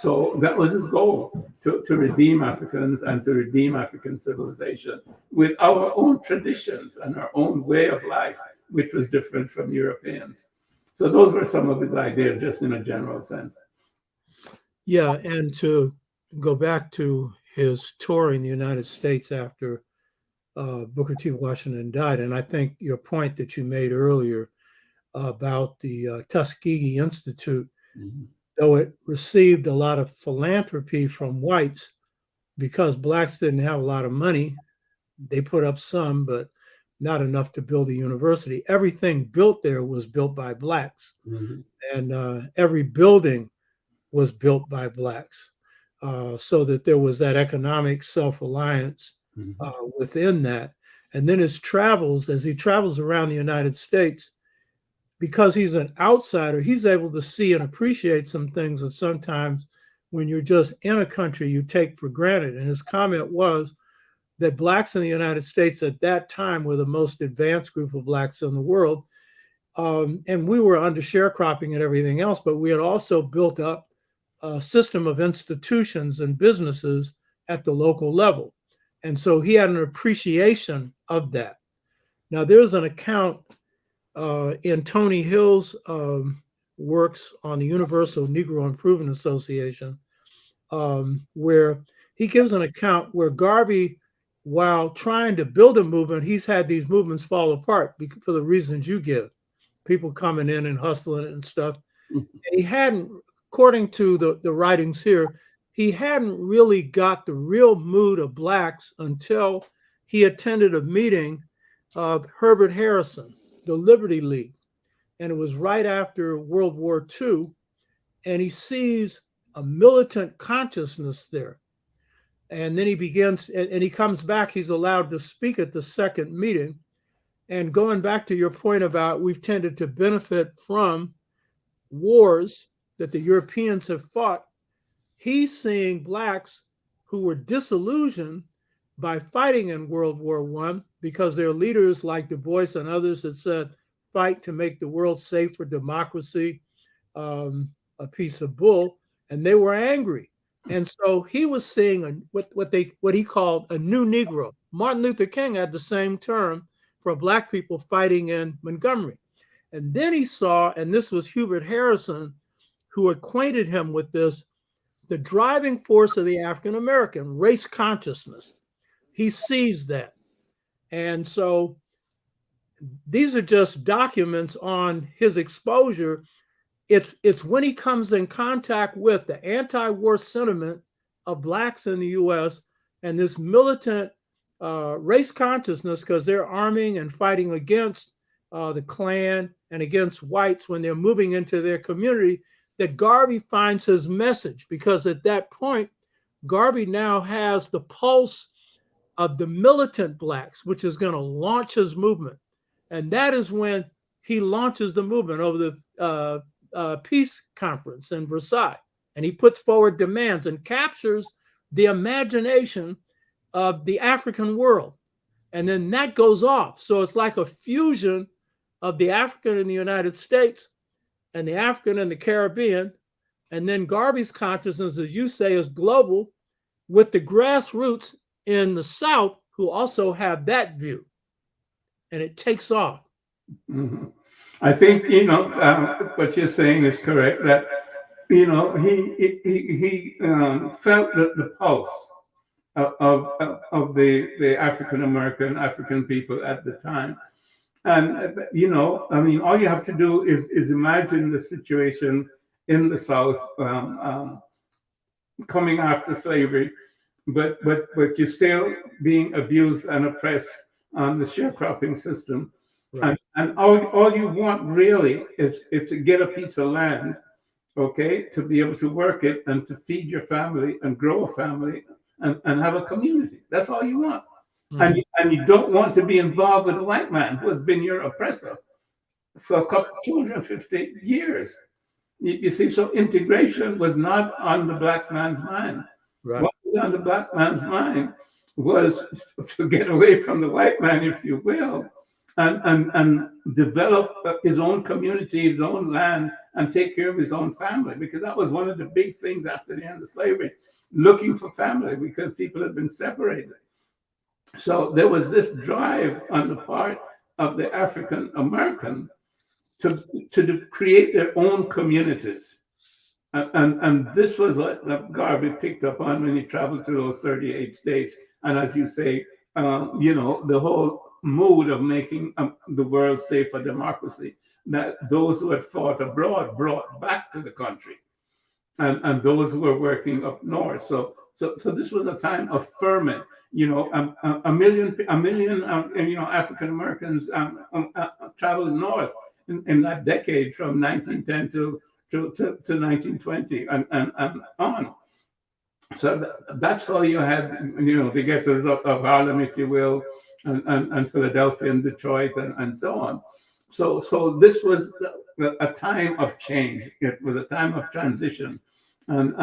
So that was his goal, to redeem Africans and to redeem African civilization with our own traditions and our own way of life, which was different from Europeans. So those were some of his ideas, just in a general sense. Yeah, and to go back to his tour in the United States after Booker T. Washington died, and I think your point that you made earlier about the Tuskegee Institute, though it received a lot of philanthropy from whites, because blacks didn't have a lot of money, they put up some, but not enough to build a university. Everything built there was built by blacks, and every building was built by blacks, so that there was that economic self-reliance within that. And then his travels, as he travels around the United States, because he's an outsider, he's able to see and appreciate some things that sometimes when you're just in a country, you take for granted. And his comment was that blacks in the United States at that time were the most advanced group of blacks in the world. And we were under sharecropping and everything else, but we had also built up a system of institutions and businesses at the local level. And so he had an appreciation of that. Now, there's an account in Tony Hill's works on the Universal Negro Improvement Association, where he gives an account where Garvey, while trying to build a movement, he's had these movements fall apart for the reasons you give, people coming in and hustling and stuff. And he hadn't, according to the writings here, he hadn't really got the real mood of blacks until he attended a meeting of Herbert Harrison, the Liberty League. And it was right after World War II. And he sees a militant consciousness there. And then he begins, and he comes back, he's allowed to speak at the second meeting. And going back to your point about we've tended to benefit from wars that the Europeans have fought, he's seeing blacks who were disillusioned by fighting in World War I because their leaders like Du Bois and others had said, fight to make the world safe for democracy a piece of bull, and they were angry. And so he was seeing what he called a new Negro. Martin Luther King had the same term for black people fighting in Montgomery. And then he saw, and this was Hubert Harrison, who acquainted him with this, the driving force of the African American, race consciousness. He sees that. And so these are just documents on his exposure. It's when he comes in contact with the anti-war sentiment of blacks in the U.S. and this militant race consciousness, because they're arming and fighting against the Klan and against whites when they're moving into their community, that Garvey finds his message. Because at that point, Garvey now has the pulse of the militant blacks, which is going to launch his movement. And that is when he launches the movement over the peace conference in Versailles. And he puts forward demands and captures the imagination of the African world. And then that goes off. So it's like a fusion of the African in the United States and the African in the Caribbean. And then Garvey's consciousness, as you say, is global, with the grassroots in the South who also have that view. And it takes off. Mm-hmm. I think, what you're saying is correct, that, he felt the pulse of the African people at the time. And, all you have to do is imagine the situation in the South coming after slavery, but you're still being abused and oppressed on the sharecropping system. Right. And all you want really is to get a piece of land, okay, to be able to work it and to feed your family and grow a family and have a community. That's all you want. Mm-hmm. And you don't want to be involved with a white man who has been your oppressor for a couple, 250 years. You see, so integration was not on the black man's mind. Right. What was on the black man's mind was to get away from the white man, if you will, and develop his own community, his own land, and take care of his own family. Because that was one of the big things after the end of slavery, looking for family, because people had been separated. So there was this drive on the part of the African American to create their own communities. And this was what Garvey picked up on when he traveled to those 38 states. And as you say, the whole mood of making the world safe for democracy, that those who had fought abroad brought back to the country, and those who were working up north. So this was a time of ferment. A million African Americans traveled north in that decade from 1910 to 1920 and on. So that's all you had, the ghettos of Harlem, if you will, and Philadelphia and Detroit and so on. So this was a time of change. It was a time of transition, and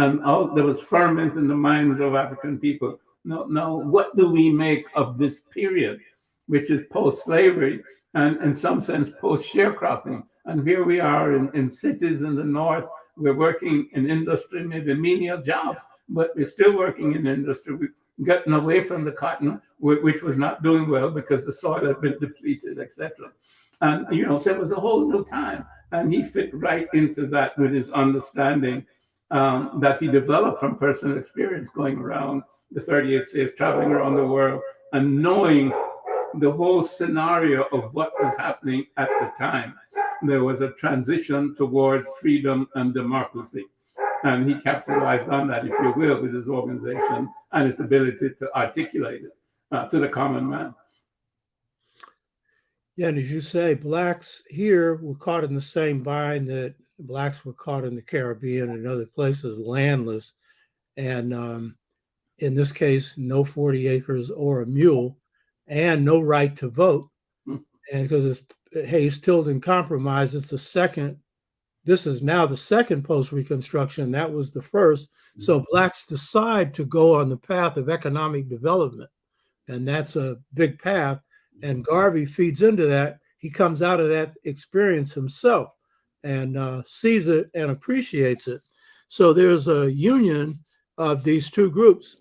there was ferment in the minds of African people. Now, what do we make of this period, which is post-slavery and in some sense post-sharecropping? And here we are in cities in the north. We're working in industry, maybe menial jobs, but we're still working in industry. We've gotten away from the cotton, which was not doing well because the soil had been depleted, etc. And, so it was a whole new time. And he fit right into that with his understanding that he developed from personal experience going around the 38 states, traveling around the world, and knowing the whole scenario of what was happening at the time. There was a transition towards freedom and democracy. And he capitalized on that, if you will, with his organization and his ability to articulate it to the common man. Yeah, and as you say, blacks here were caught in the same bind that blacks were caught in the Caribbean and other places, landless. And in this case, no 40 acres or a mule, and no right to vote. And because it's Hayes-Tilden Compromise, it's the second. This is now the second post-Reconstruction. That was the first. So blacks decide to go on the path of economic development. And that's a big path. And Garvey feeds into that. he comes out of that experience himself and sees it and appreciates it. So there's a union of these two groups,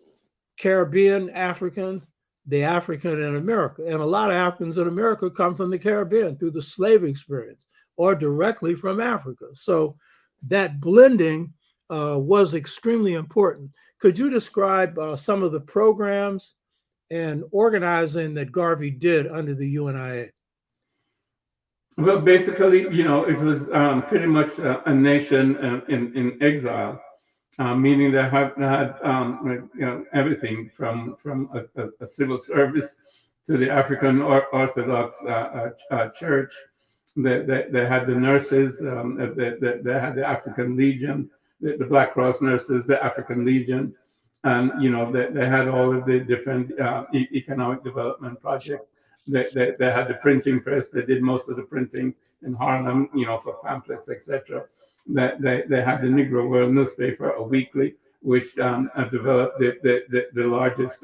Caribbean, African, the African in America. And a lot of Africans in America come from the Caribbean through the slave experience or directly from Africa. So that blending was extremely important. Could you describe some of the programs and organizing that Garvey did under the UNIA? Well, basically, it was pretty much a nation in exile, meaning they had everything from a civil service to the African Orthodox Church. They had the nurses, they had the African Legion, the Black Cross nurses, the African Legion, and they had all of the different economic development projects. They had the printing press. They did most of the printing in Harlem, for pamphlets, etc. They had the Negro World newspaper, a weekly, which developed the largest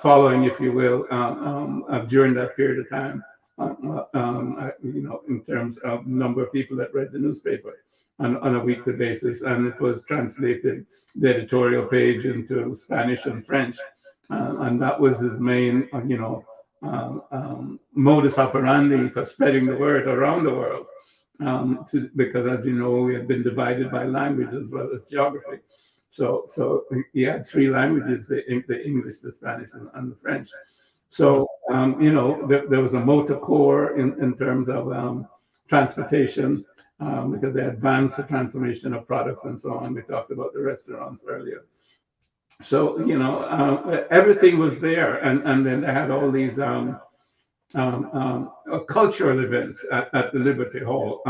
following, if you will, during that period of time. In terms of number of people that read the newspaper on a weekly basis, and it was translated, the editorial page, into Spanish and French, and that was his main, modus operandi for spreading the word around the world. Because, as you know, we had been divided by language as well as geography. So he had three languages: the English, the Spanish, and the French. So there was a motor core in terms of transportation, because they advanced the transformation of products and so on. We talked about the restaurants earlier. So everything was there, and then they had all these cultural events at the Liberty Hall,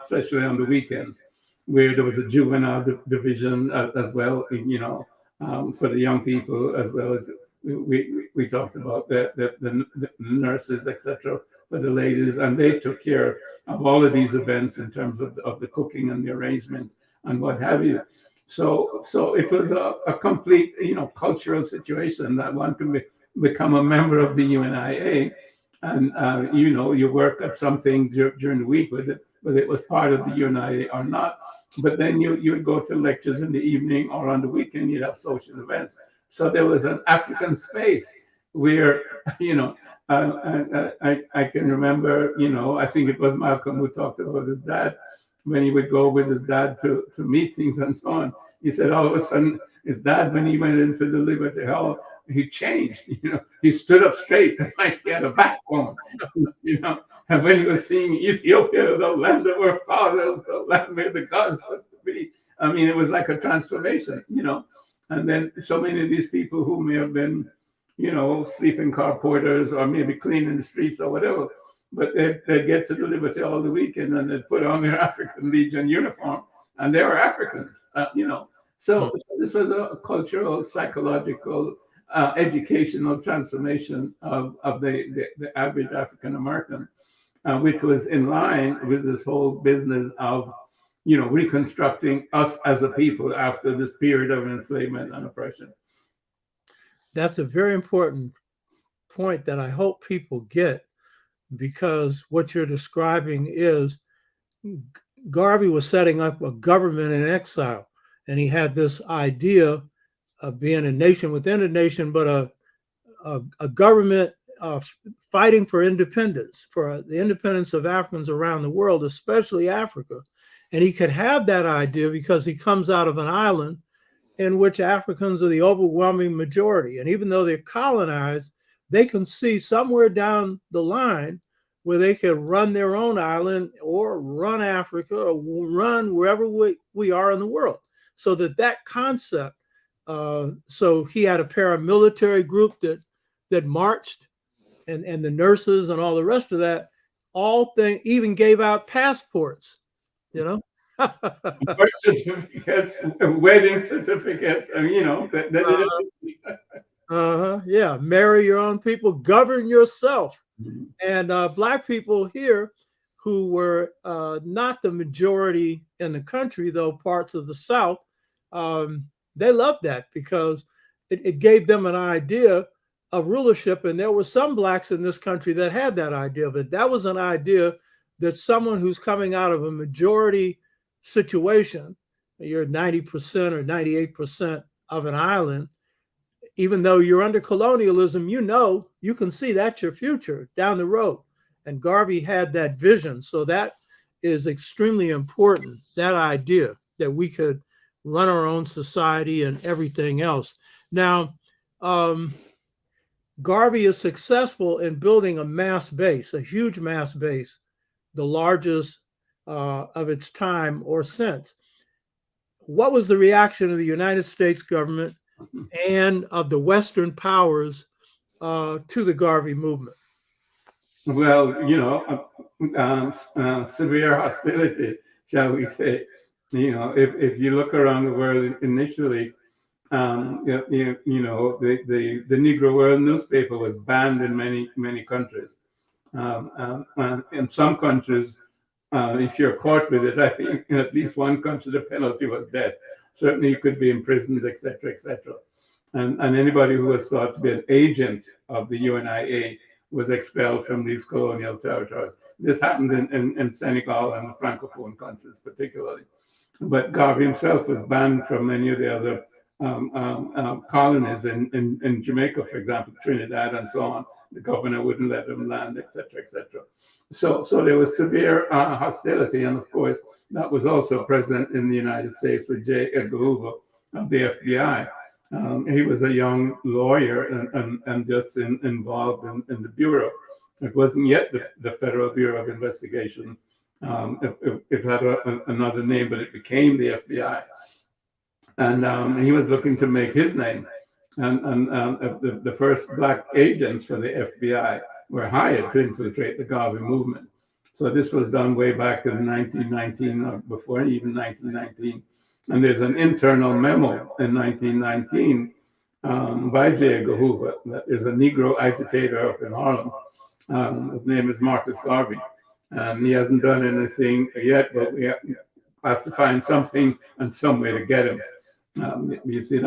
especially on the weekends, where there was a juvenile division as well, for the young people, as well as we talked about the nurses, etc., for the ladies, and they took care of all of these events in terms of the cooking and the arrangement and what have you. So it was a complete, cultural situation that one can become a member of the UNIA, and you worked at something during the week with it, whether it was part of the UNIA or not. But then you would go to lectures in the evening, or on the weekend you'd have social events. So there was an African space where, I can remember, I think it was Malcolm who talked about his dad, when he would go with his dad to meetings and so on. He said all of a sudden his dad, when he went into the Liberty Hall, he changed. He stood up straight like he had a backbone. And when he was seeing Ethiopia, the land of our fathers, the land where the gods used to be, I mean, it was like a transformation. And then so many of these people who may have been, sleeping car porters or maybe cleaning the streets or whatever, but they'd get to the Liberty all the weekend and they'd put on their African Legion uniform, and they were Africans, So this was a cultural, psychological, educational transformation of the average African American, which was in line with this whole business of, reconstructing us as a people after this period of enslavement and oppression. That's a very important point that I hope people get, because what you're describing is Garvey was setting up a government in exile, and he had this idea of being a nation within a nation, but a government fighting for independence, for the independence of Africans around the world, especially Africa. And he could have that idea because he comes out of an island in which Africans are the overwhelming majority. And even though they're colonized, they can see somewhere down the line where they can run their own island or run Africa or run wherever we are in the world. So that concept, so he had a paramilitary group that marched, and the nurses and all the rest of that, even gave out passports, Birth certificates, wedding certificates, yeah, marry your own people, govern yourself. Mm-hmm. And Black people here, who were not the majority in the country, though parts of the South, they loved that because it gave them an idea of rulership, and there were some blacks in this country that had that idea, but that was an idea that someone who's coming out of a majority situation, you're 90% or 98% of an island, even though you're under colonialism, you can see that's your future down the road. And Garvey had that vision. So that is extremely important, that idea that we could run our own society and everything else. Now, Garvey is successful in building a mass base, a huge mass base, the largest of its time or since. What was the reaction of the United States government and of the Western powers to the Garvey movement? Well, severe hostility, shall we say. If you look around the world initially, the Negro World newspaper was banned in many countries. In some countries, if you're caught with it, I think in at least one country the penalty was death. Certainly, you could be imprisoned, etc., etc. And anybody who was thought to be an agent of the UNIA was expelled from these colonial territories. This happened in Senegal and the Francophone countries particularly. But Garvey himself was banned from many of the other colonies in Jamaica, for example, Trinidad and so on. The governor wouldn't let him land, etc., etc. So there was severe hostility, and of course, that was also present in the United States with J. Edgar Hoover of the FBI. He was a young lawyer and just involved in the Bureau. It wasn't yet the Federal Bureau of Investigation. It had another name, but it became the FBI. And he was looking to make his name. And the first black agents for the FBI were hired to infiltrate the Garvey movement. So this was done way back in 1919, or before even 1919. And there's an internal memo in 1919 by J. Edgar Hoover that is a Negro agitator up in Harlem. His name is Marcus Garvey. And he hasn't done anything yet, but we have to find something and some way to get him. You see,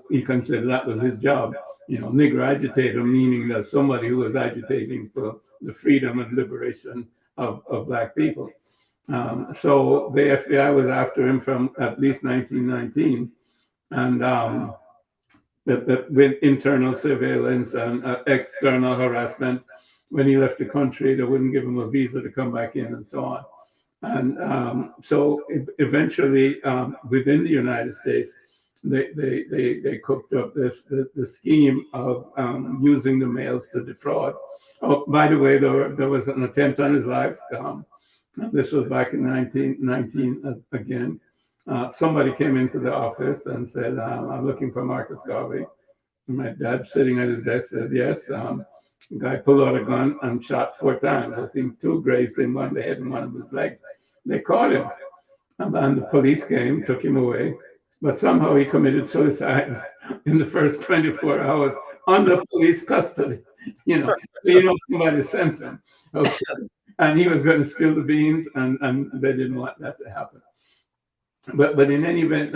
he considered that was his job. Negro agitator, meaning that somebody who was agitating for the freedom and liberation of black people. So the FBI was after him from at least 1919, and with internal surveillance and external harassment. When he left the country, they wouldn't give him a visa to come back in, and so on. And so eventually, within the United States, they cooked up the scheme of using the mails to defraud. Oh, by the way, there was an attempt on his life. This was back in 1919 again. Somebody came into the office and said, I'm looking for Marcus Garvey. And my dad, sitting at his desk, said, yes. The guy pulled out a gun and shot 4 times. I think 2 grazed him, 1 in the head and 1 in his leg. They caught him. And then the police came, took him away. But somehow he committed suicide in the first 24 hours under police custody. Somebody sent him. Okay. And he was going to spill the beans, and they didn't want that to happen. But in any event,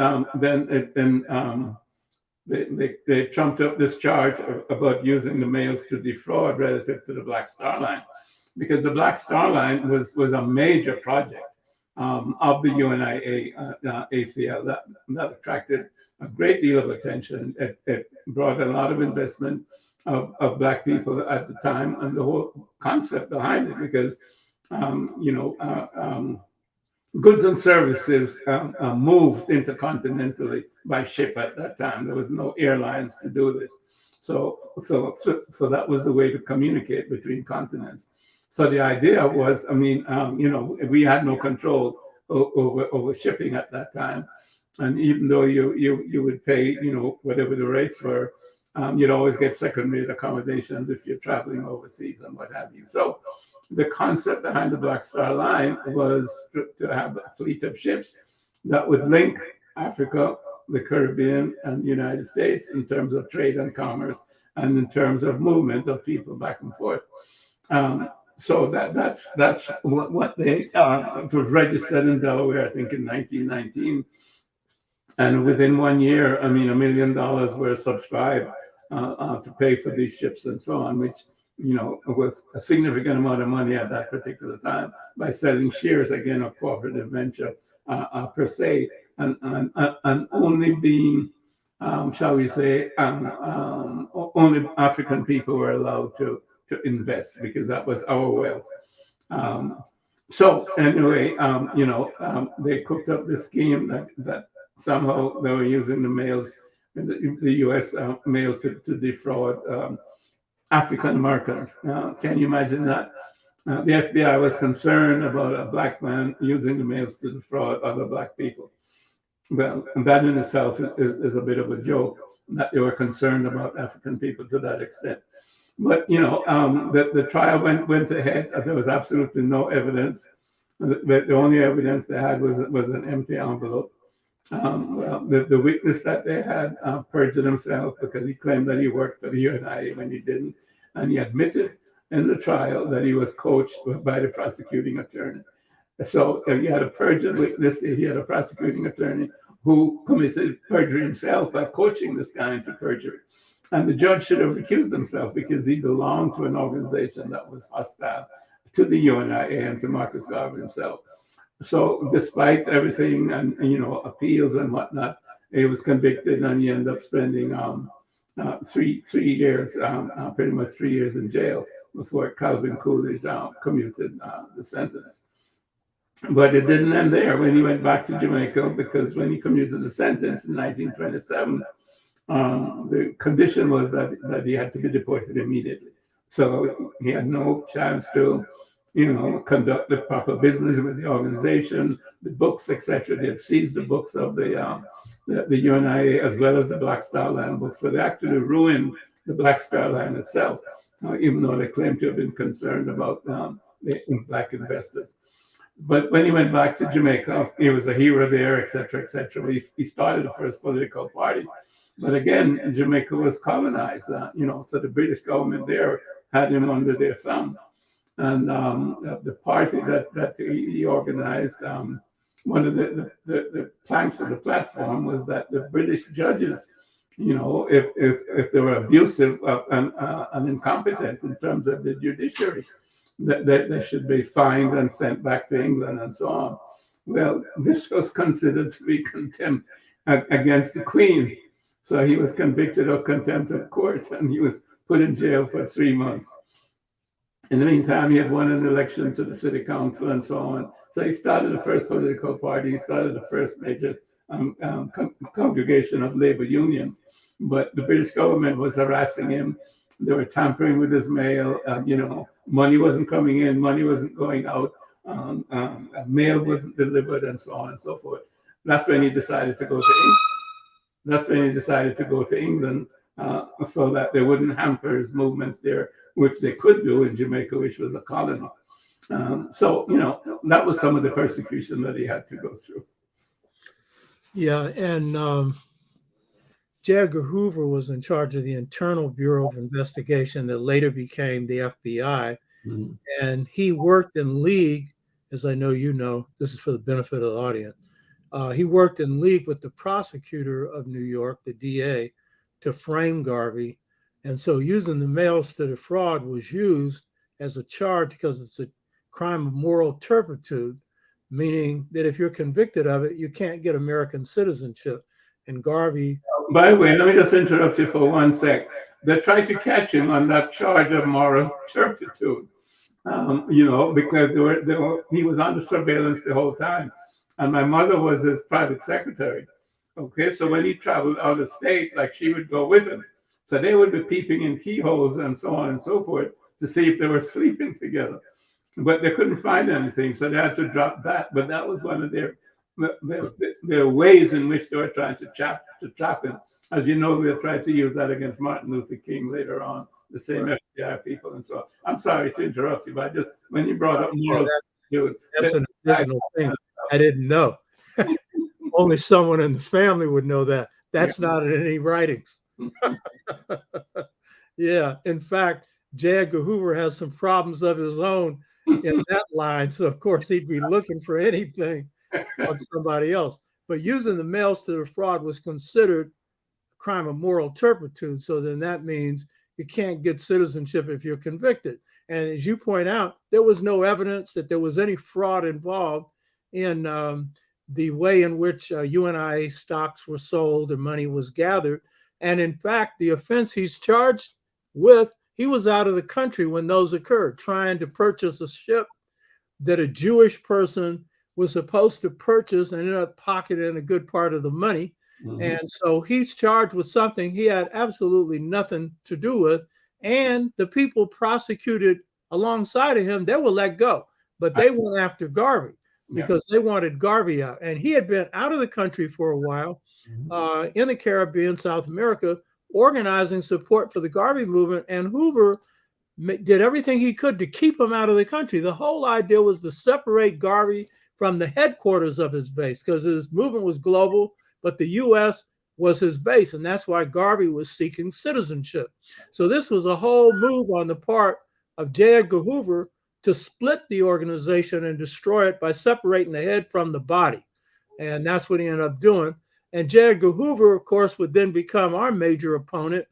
they trumped up this charge about using the mails to defraud relative to the Black Star Line, because the Black Star Line was a major project of the UNIA ACL that attracted a great deal of attention. It brought a lot of investment of black people at the time, and the whole concept behind it, because goods and services moved intercontinentally by ship at that time. There was no airlines to do this. So that was the way to communicate between continents. So the idea was, we had no control over shipping at that time. And even though you would pay, whatever the rates were, you'd always get second-rate accommodations if you're traveling overseas and what have you. So the concept behind the Black Star Line was to have a fleet of ships that would link Africa, the Caribbean, and the United States in terms of trade and commerce, and in terms of movement of people back and forth. So that's what they it was registered in Delaware, I think, in 1919. And within 1 year, $1 million were subscribed to pay for these ships and so on, which was a significant amount of money at that particular time by selling shares, again, of cooperative venture per se, and only being, shall we say, only African people were allowed to invest because that was our wealth. So anyway, they cooked up this scheme that somehow they were using the mails, the U.S. Mail to defraud African Americans. Now, can you imagine that? The FBI was concerned about a black man using the mails to defraud other black people. Well, that in itself is a bit of a joke that they were concerned about African people to that extent. But the trial went ahead. There was absolutely no evidence. The only evidence they had was an empty envelope. Well, the witness that they had perjured himself because he claimed that he worked for the UNIA when he didn't, and he admitted in the trial that he was coached by the prosecuting attorney. So he had a perjured witness. He had a prosecuting attorney who committed perjury himself by coaching this guy into perjury. And the judge should have recused himself because he belonged to an organization that was hostile to the UNIA and to Marcus Garvey himself. So despite everything and appeals and whatnot, he was convicted and he ended up spending 3 years, pretty much 3 years in jail before Calvin Coolidge commuted the sentence. But it didn't end there when he went back to Jamaica, because when he commuted the sentence in 1927, the condition was that he had to be deported immediately. So he had no chance to, conduct the proper business with the organization, the books, etc. They had seized the books of the UNIA as well as the Black Star Line books. So they actually ruined the Black Star Line itself, even though they claimed to have been concerned about the black investors. But when he went back to Jamaica, he was a hero there, etc., etc. He started the first political party. But again, Jamaica was colonized, so the British government there had him under their thumb. And the party that he organized, one of the planks of the platform was that the British judges, if they were abusive and incompetent in terms of the judiciary, that they should be fined and sent back to England and so on. Well, this was considered to be contempt against the Queen. So he was convicted of contempt of court and he was put in jail for 3 months. In the meantime, he had won an election to the city council and so on. So he started the first political party. He started the first major congregation of labor unions. But the British government was harassing him. They were tampering with his mail. Money wasn't coming in, money wasn't going out, mail wasn't delivered, and so on and so forth. That's when he decided to go to England. So that they wouldn't hamper his movements there, which they could do in Jamaica, which was a colony. So that was some of the persecution that he had to go through. Yeah, and J. Edgar Hoover was in charge of the Internal Bureau of Investigation that later became the FBI. Mm-hmm. And he worked in league, as I know you know, this is for the benefit of the audience. He worked in league with the prosecutor of New York, the DA, to frame Garvey. And so using the mails to defraud was used as a charge because it's a crime of moral turpitude, meaning that if you're convicted of it, you can't get American citizenship. And Garvey... By the way, let me just interrupt you for 1 sec. They tried to catch him on that charge of moral turpitude, because he was under surveillance the whole time. And my mother was his private secretary. Okay, so when he traveled out of state, like she would go with him. So they would be peeping in keyholes and so on and so forth to see if they were sleeping together. But they couldn't find anything, so they had to drop that. But that was one of their ways in which they were trying to trap him. As you know, they tried to use that against Martin Luther King later on, the same right. FBI people and so on. I'm sorry to interrupt you, but when you brought up moral, that's an additional thing I didn't know. Only someone in the family would know that. That's not in any writings. Yeah, in fact, J. Edgar Hoover has some problems of his own in that line. So, of course, he'd be looking for anything on somebody else. But using the mails to defraud was considered a crime of moral turpitude. So then that means you can't get citizenship if you're convicted. And as you point out, there was no evidence that there was any fraud involved in the way in which UNIA stocks were sold and money was gathered. And in fact, the offense he's charged with, he was out of the country when those occurred, trying to purchase a ship that a Jewish person was supposed to purchase and ended up pocketing a good part of the money. Mm-hmm. And so he's charged with something he had absolutely nothing to do with. And the people prosecuted alongside of him, they were let go. But they went after Garvey because they wanted Garvey out. And he had been out of the country for a while in the Caribbean, South America, organizing support for the Garvey movement. And Hoover did everything he could to keep him out of the country. The whole idea was to separate Garvey from the headquarters of his base because his movement was global, but the U.S. was his base. And that's why Garvey was seeking citizenship. So this was a whole move on the part of J. Edgar Hoover to split the organization and destroy it by separating the head from the body. And that's what he ended up doing. And J. Edgar Hoover, of course, would then become our major opponent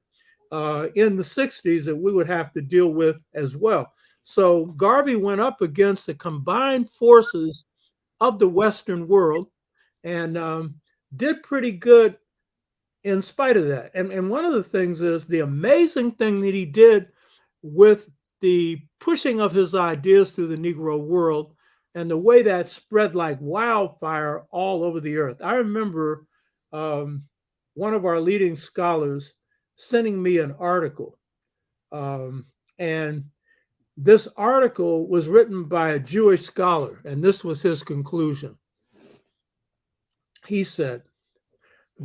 in the 60s that we would have to deal with as well. So Garvey went up against the combined forces of the Western world and did pretty good in spite of that. And one of the things is the amazing thing that he did with the pushing of his ideas through the Negro world and the way that spread like wildfire all over the earth. I remember one of our leading scholars sending me an article. And this article was written by a Jewish scholar, and this was his conclusion. He said,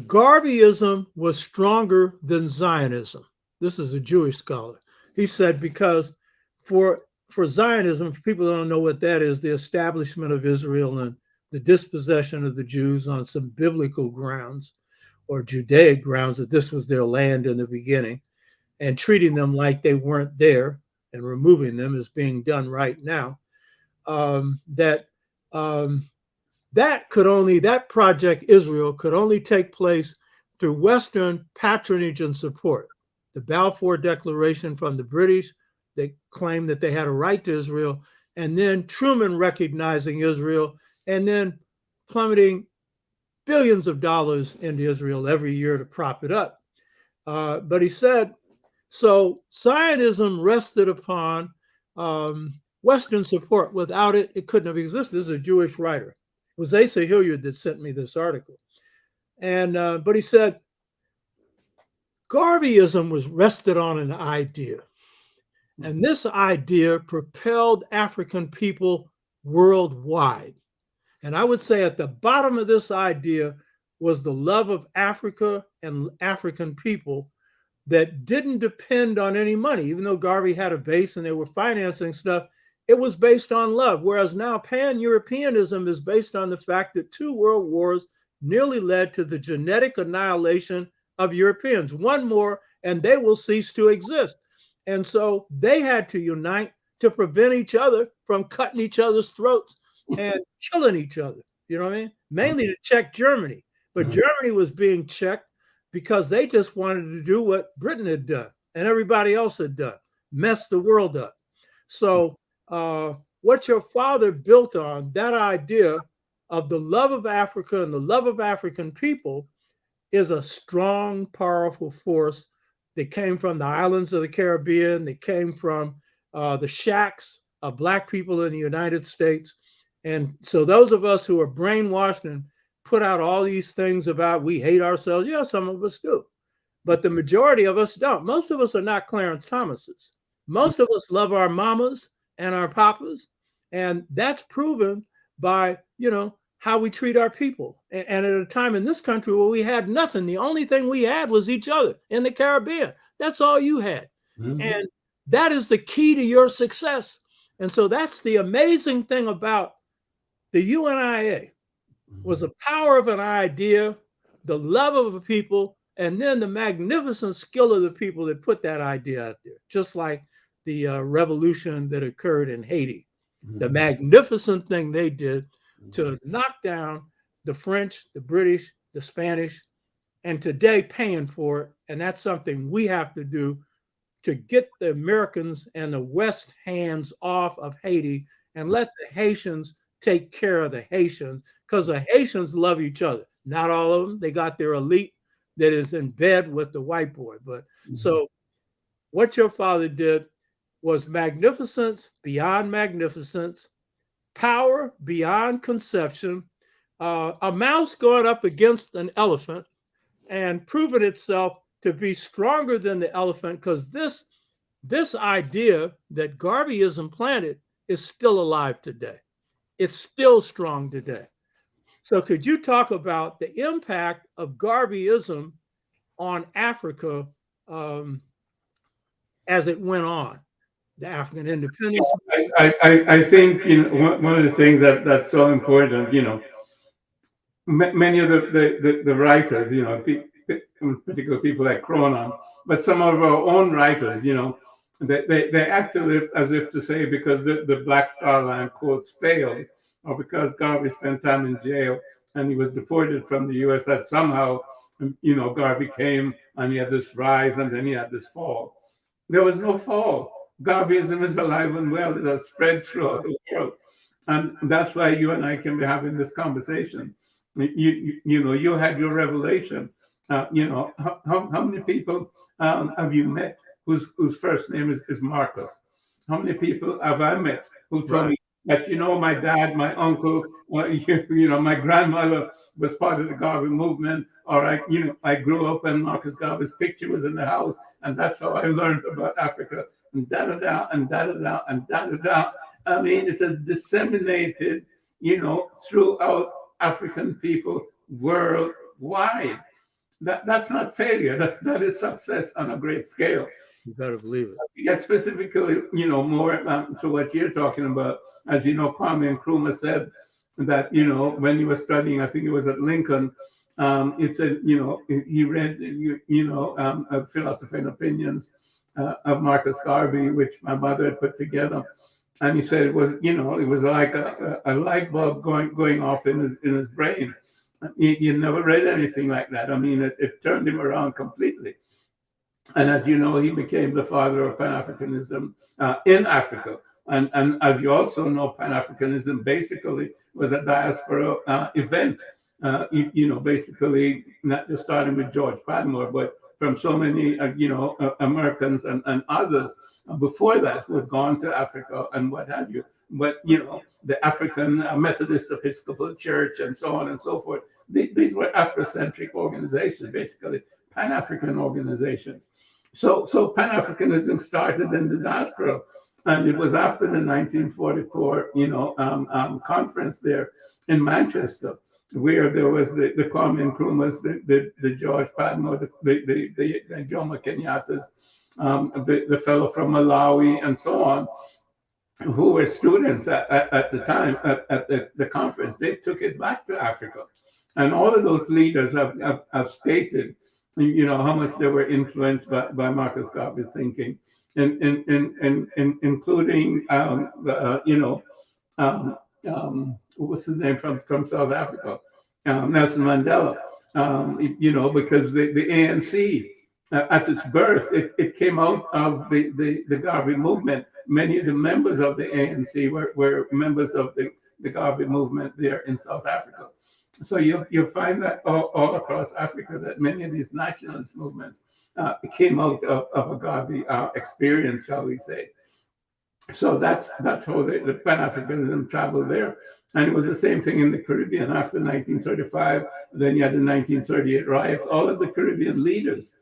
Garveyism was stronger than Zionism. This is a Jewish scholar. He said, because for Zionism, for people who don't know what that is, the establishment of Israel and the dispossession of the Jews on some biblical grounds or Judaic grounds that this was their land in the beginning, and treating them like they weren't there and removing them is being done right now. That project Israel could only take place through Western patronage and support. The Balfour Declaration from the British, they claimed that they had a right to Israel, and then Truman recognizing Israel, and then plummeting billions of dollars into Israel every year to prop it up. But he said, so Zionism rested upon Western support. Without it, it couldn't have existed. This is a Jewish writer. It was Asa Hilliard that sent me this article. And but he said, Garveyism was rested on an idea. And this idea propelled African people worldwide. And I would say at the bottom of this idea was the love of Africa and African people that didn't depend on any money. Even though Garvey had a base and they were financing stuff, it was based on love. Whereas now Pan-Europeanism is based on the fact that 2 world wars nearly led to the genetic annihilation of Europeans. One more and they will cease to exist. And so they had to unite to prevent each other from cutting each other's throats and killing each other. You know what I mean? Mainly to check Germany. But Germany was being checked because they just wanted to do what Britain had done and everybody else had done, mess the world up. So what your father built on, that idea of the love of Africa and the love of African people, is a strong, powerful force that came from the islands of the Caribbean, that came from the shacks of Black people in the United States. And so those of us who are brainwashed and put out all these things about we hate ourselves, yeah, some of us do. But the majority of us don't. Most of us are not Clarence Thomases. Most of us love our mamas and our papas. And that's proven by, how we treat our people. And at a time in this country where we had nothing, the only thing we had was each other in the Caribbean. That's all you had. And that is the key to your success. And so that's the amazing thing about the UNIA was the power of an idea, the love of the people, and then the magnificent skill of the people that put that idea out there, just like the revolution that occurred in Haiti. The magnificent thing they did to knock down the French, the British, the Spanish, and today paying for it. And that's something we have to do to get the Americans and the West hands off of Haiti and let the Haitians take care of the Haitians, because the Haitians love each other. Not all of them. They got their elite that is in bed with the white boy. But so what your father did was magnificence beyond magnificence, power beyond conception, a mouse going up against an elephant and proving itself to be stronger than the elephant, because this idea that Garveyism planted is still alive today. It's still strong today. So could you talk about the impact of Garveyism on Africa as it went on, the African independence? I think one of the things that's so important, many of the writers, particular people like Cronin, but some of our own writers, they act as if to say because the Black Star Line quotes failed, or because Garvey spent time in jail and he was deported from the U.S., that somehow, Garvey came and he had this rise and then he had this fall. There was no fall. Garveyism is alive and well. It has spread throughout the world. And that's why you and I can be having this conversation. You had your revelation. How many people have you met whose first name is Marcus? How many people have I met who told me that, my dad, my uncle, my grandmother was part of the Garvey movement, or I grew up and Marcus Garvey's picture was in the house, and that's how I learned about Africa, and da-da-da, and da-da-da, and da-da-da. I mean, it has disseminated, throughout African people worldwide. That's not failure. That is success on a great scale. You better believe it. To get specifically, more to what you're talking about, as you know, Kwame Nkrumah said that, when he was studying, I think it was at Lincoln, it said, he read, Philosophy and Opinions of Marcus Garvey, which my mother had put together. And he said it was, it was like a light bulb going off in his brain. He never read anything like that. I mean, it turned him around completely. And as you know, he became the father of Pan-Africanism in Africa. And as you also know, Pan-Africanism basically was a diaspora event. Basically not just starting with George Padmore, but from so many, Americans and others before that who had gone to Africa and what have you. But, the African Methodist Episcopal Church and so on and so forth, these were Afrocentric organizations, basically Pan-African organizations. So Pan-Africanism started in the diaspora, and it was after the 1944, conference there in Manchester, where there was the Kwame Nkrumahs, the George Padmore, the Jomo Kenyattas, the fellow from Malawi, and so on, who were students at the time at the conference. They took it back to Africa, and all of those leaders have stated, how much they were influenced by Marcus Garvey's thinking, including what's his name from South Africa, Nelson Mandela. Because the ANC at its birth, it came out of the Garvey movement. Many of the members of the ANC were members of the Garvey movement there in South Africa. So you'll find that all across Africa, that many of these nationalist movements came out of a Garvey experience, shall we say. So that's how the Pan-Africanism traveled there. And it was the same thing in the Caribbean after 1935. Then you had the 1938 riots. All of the Caribbean leaders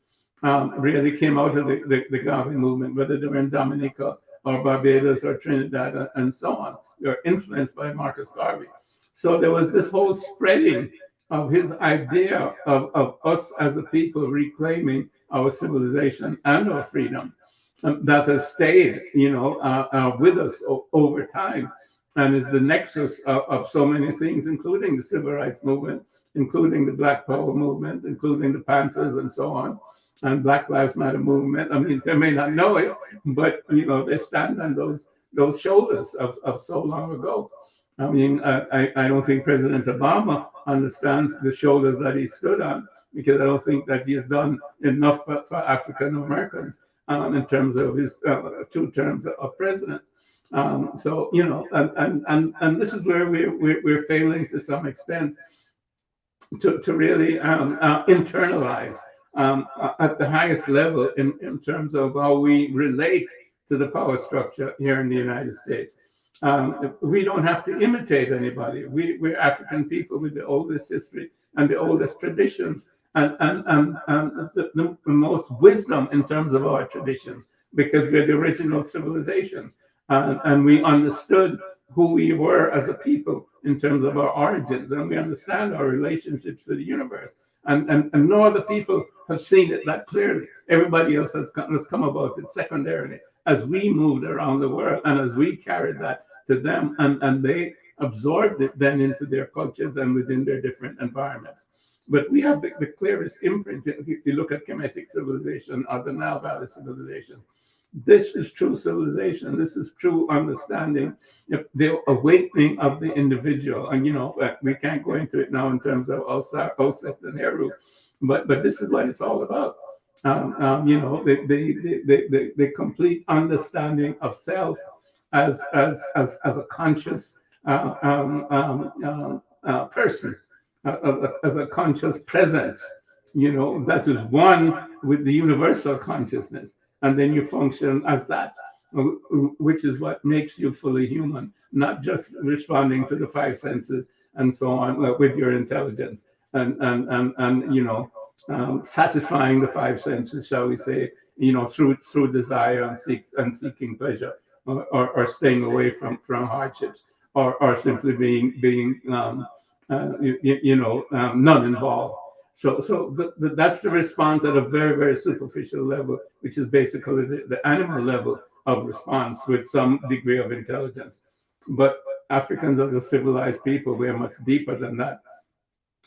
really came out of the Garvey movement, whether they were in Dominica or Barbados or Trinidad and so on. They were influenced by Marcus Garvey. So there was this whole spreading of his idea of us as a people reclaiming our civilization and our freedom that has stayed, with us over time, and is the nexus of so many things, including the civil rights movement, including the Black Power movement, including the Panthers and so on, and Black Lives Matter movement. I mean, they may not know it, but they stand on those shoulders of so long ago. I mean, I don't think President Obama understands the shoulders that he stood on, because I don't think that he has done enough for African Americans in terms of his 2 terms of president. So and this is where we're failing to some extent to really internalize at the highest level in terms of how we relate to the power structure here in the United States. We don't have to imitate anybody. We're African people with the oldest history and the oldest traditions and the most wisdom in terms of our traditions, because we're the original civilization. And we understood who we were as a people in terms of our origins, and we understand our relationships to the universe. And no other people have seen it that clearly. Everybody else has come about it secondarily as we moved around the world and as we carried that to them, and they absorbed it then into their cultures and within their different environments. But we have the clearest imprint. If you look at Kemetic civilization or the Nile Valley civilization, this is true civilization. This is true understanding, the awakening of the individual. And we can't go into it now in terms of Osset and Heru, but this is what it's all about. The complete understanding of self as a conscious person, as a conscious presence, that is one with the universal consciousness. And then you function as that, which is what makes you fully human, not just responding to the 5 senses and so on with your intelligence and satisfying the 5 senses, shall we say, through desire and seeking pleasure, or staying away from hardships, or simply being non-involved. So that's the response at a very, very superficial level, which is basically the animal level of response with some degree of intelligence. But Africans as a civilized people, we are much deeper than that,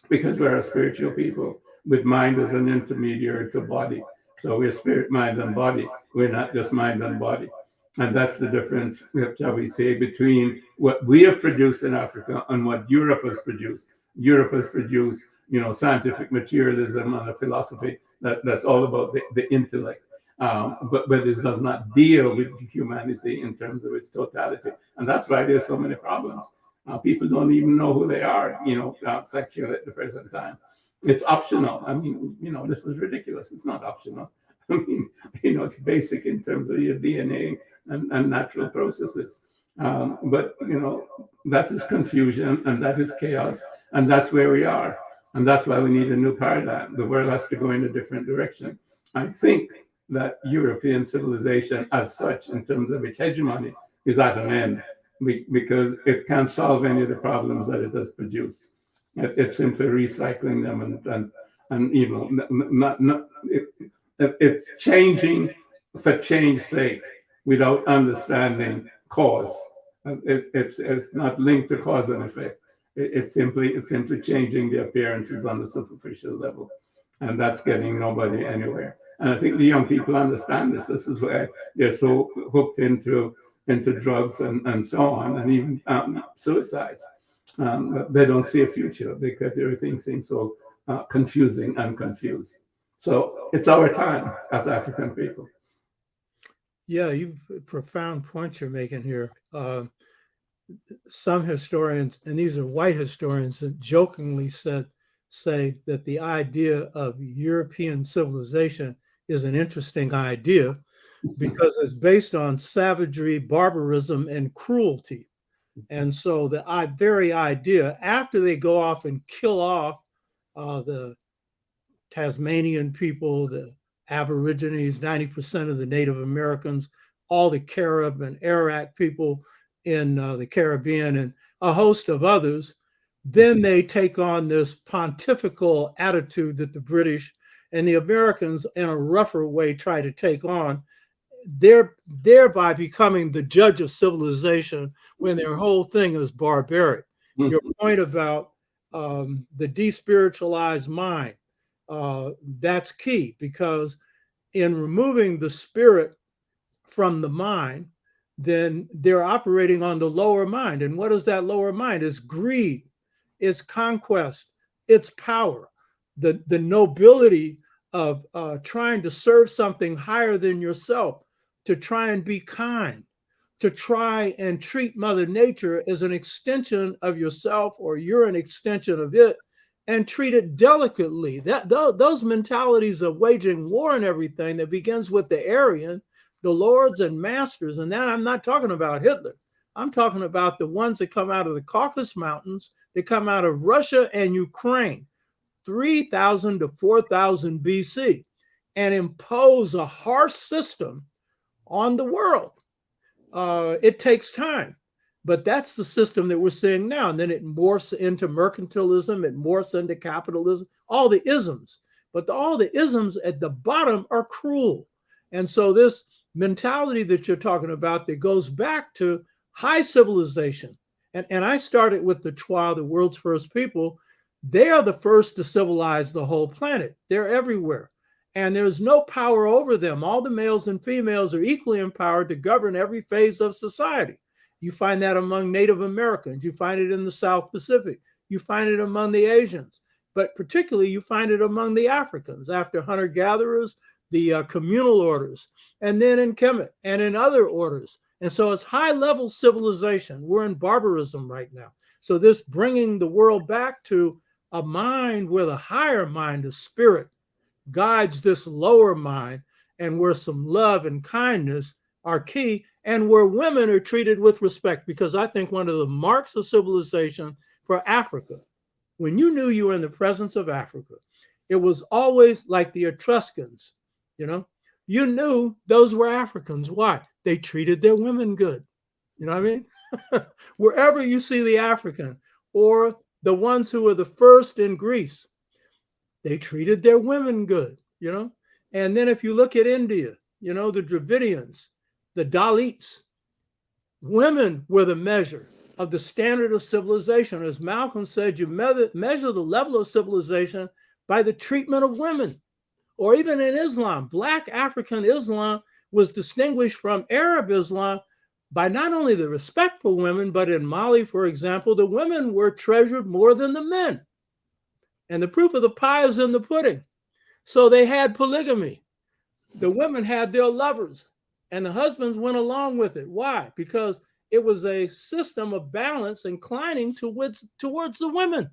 because we're a spiritual people with mind as an intermediary to body. So we're spirit, mind, and body. We're not just mind and body. And that's the difference, shall we say, between what we have produced in Africa and what Europe has produced. Europe has produced scientific materialism and a philosophy that's all about the intellect, but it does not deal with humanity in terms of its totality. And that's why there's so many problems. People don't even know who they are, sexually at the present time. It's optional. I mean, this is ridiculous. It's not optional. I mean, it's basic in terms of your DNA and natural processes. But that is confusion, and that is chaos, and that's where we are. And that's why we need a new paradigm. The world has to go in a different direction. I think that European civilization as such, in terms of its hegemony, is at an end, because it can't solve any of the problems that it has produced. It's simply recycling them it's changing for change's sake without understanding cause. It's not linked to cause and effect. It's simply changing the appearances on the superficial level, and that's getting nobody anywhere. And I think the young people understand this. This is why they're so hooked into drugs and so on, and even suicides. They don't see a future because everything seems so confusing and confused. So it's our time as African people. Yeah, profound point you're making here. Some historians, and these are white historians, that jokingly say that the idea of European civilization is an interesting idea because it's based on savagery, barbarism, and cruelty. And so the very idea, after they go off and kill off the Tasmanian people, the Aborigines, 90% of the Native Americans, all the Carib and Arawak people in the Caribbean, and a host of others, then they take on this pontifical attitude that the British and the Americans, in a rougher way, try to take on, thereby becoming the judge of civilization when their whole thing is barbaric. Mm-hmm. Your point about the despiritualized mind, that's key, because in removing the spirit from the mind, then they're operating on the lower mind. And what is that lower mind? It's greed, it's conquest, it's power. the nobility of trying to serve something higher than yourself, to try and be kind, to try and treat Mother Nature as an extension of yourself, or you're an extension of it, and treat it delicately. Those mentalities of waging war and everything that begins with the Aryan, the lords and masters, and then I'm not talking about Hitler. I'm talking about the ones that come out of the Caucasus Mountains, that come out of Russia and Ukraine, 3000 to 4000 BC, and impose a harsh system on the world. It takes time, but that's the system that we're seeing now. And then it morphs into mercantilism, it morphs into capitalism, all the isms. But all the isms at the bottom are cruel. And so this mentality that you're talking about that goes back to high civilization, and I started with the Twa, the world's first people. They are the first to civilize the whole planet. They're everywhere. And there's no power over them. All the males and females are equally empowered to govern every phase of society. You find that among Native Americans. You find it in the South Pacific. You find it among the Asians. But particularly, you find it among the Africans. After hunter-gatherers, the communal orders, and then in Kemet and in other orders. And so it's high-level civilization. We're in barbarism right now. So this bringing the world back to a mind where the higher mind, the spirit, guides this lower mind, and where some love and kindness are key, and where women are treated with respect. Because I think one of the marks of civilization for Africa, when you knew you were in the presence of Africa, it was always like the Etruscans, you knew those were Africans. Why? They treated their women good. You know what I mean? Wherever you see the African, or the ones who were the first in Greece, they treated their women good, And then if you look at India, the Dravidians, the Dalits, women were the measure of the standard of civilization. As Malcolm said, you measure the level of civilization by the treatment of women. Or even in Islam, Black African Islam was distinguished from Arab Islam by not only the respect for women, but in Mali, for example, the women were treasured more than the men. And the proof of the pie is in the pudding. So they had polygamy. The women had their lovers, and the husbands went along with it. Why? Because it was a system of balance inclining towards the women.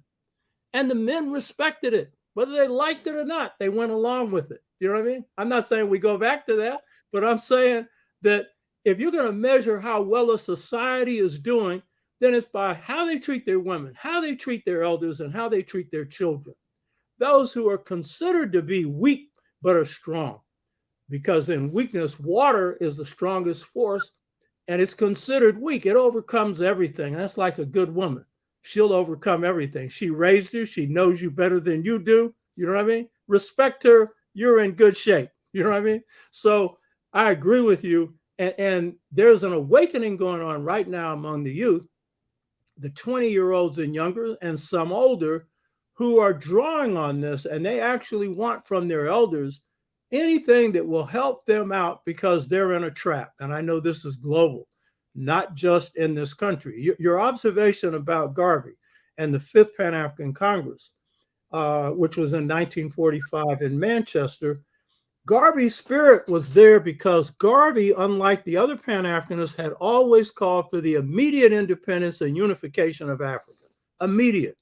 And the men respected it. Whether they liked it or not, they went along with it. You know what I mean? I'm not saying we go back to that, but I'm saying that if you're going to measure how well a society is doing, then it's by how they treat their women, how they treat their elders, and how they treat their children. Those who are considered to be weak but are strong. Because in weakness, water is the strongest force, and it's considered weak. It overcomes everything. That's like a good woman. She'll overcome everything. She raised you. She knows you better than you do. You know what I mean? Respect her. You're in good shape. You know what I mean? So I agree with you. And there's an awakening going on right now among the youth, the 20-year-olds and younger, and some older, who are drawing on this. And they actually want from their elders anything that will help them out, because they're in a trap. And I know this is global, not just in this country. Your observation about Garvey and the Fifth Pan-African Congress, which was in 1945 in Manchester, Garvey's spirit was there because Garvey, unlike the other Pan-Africanists, had always called for the immediate independence and unification of Africa. Immediate.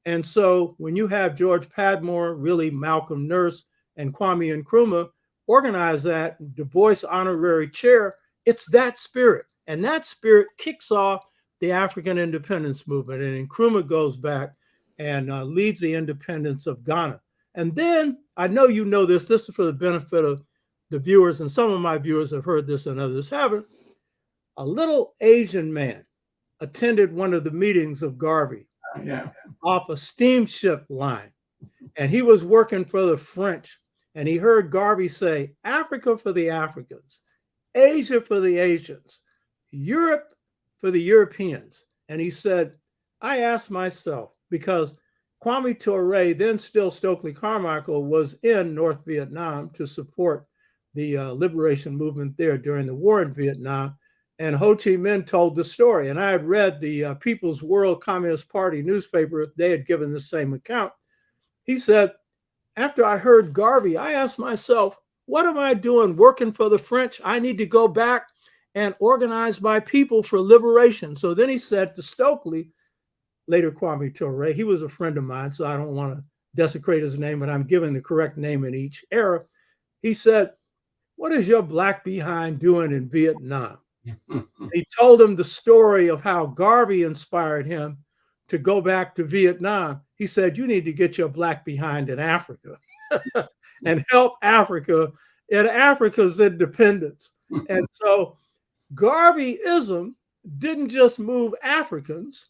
And so when you have George Padmore, really Malcolm Nurse, and Kwame Nkrumah organize that, Du Bois honorary chair, it's that spirit. And that spirit kicks off the African independence movement. And Nkrumah goes back and leads the independence of Ghana. And then, I know you know this is for the benefit of the viewers, and some of my viewers have heard this and others haven't. A little Asian man attended one of the meetings of Garvey off a steamship line. And he was working for the French. And he heard Garvey say, Africa for the Africans, Asia for the Asians, Europe for the Europeans. And he said, I asked myself, because Kwame Ture, then still Stokely Carmichael, was in North Vietnam to support the liberation movement there during the war in Vietnam. And Ho Chi Minh told the story. And I had read the People's World Communist Party newspaper. They had given the same account. He said, after I heard Garvey, I asked myself, what am I doing working for the French? I need to go back and organize my people for liberation. So then he said to Stokely, later Kwame Ture, he was a friend of mine, so I don't want to desecrate his name, but I'm giving the correct name in each era. He said, what is your black behind doing in Vietnam? He told him the story of how Garvey inspired him to go back to Vietnam. He said, you need to get your black behind in Africa and help Africa in Africa's independence. And so Garveyism didn't just move Africans,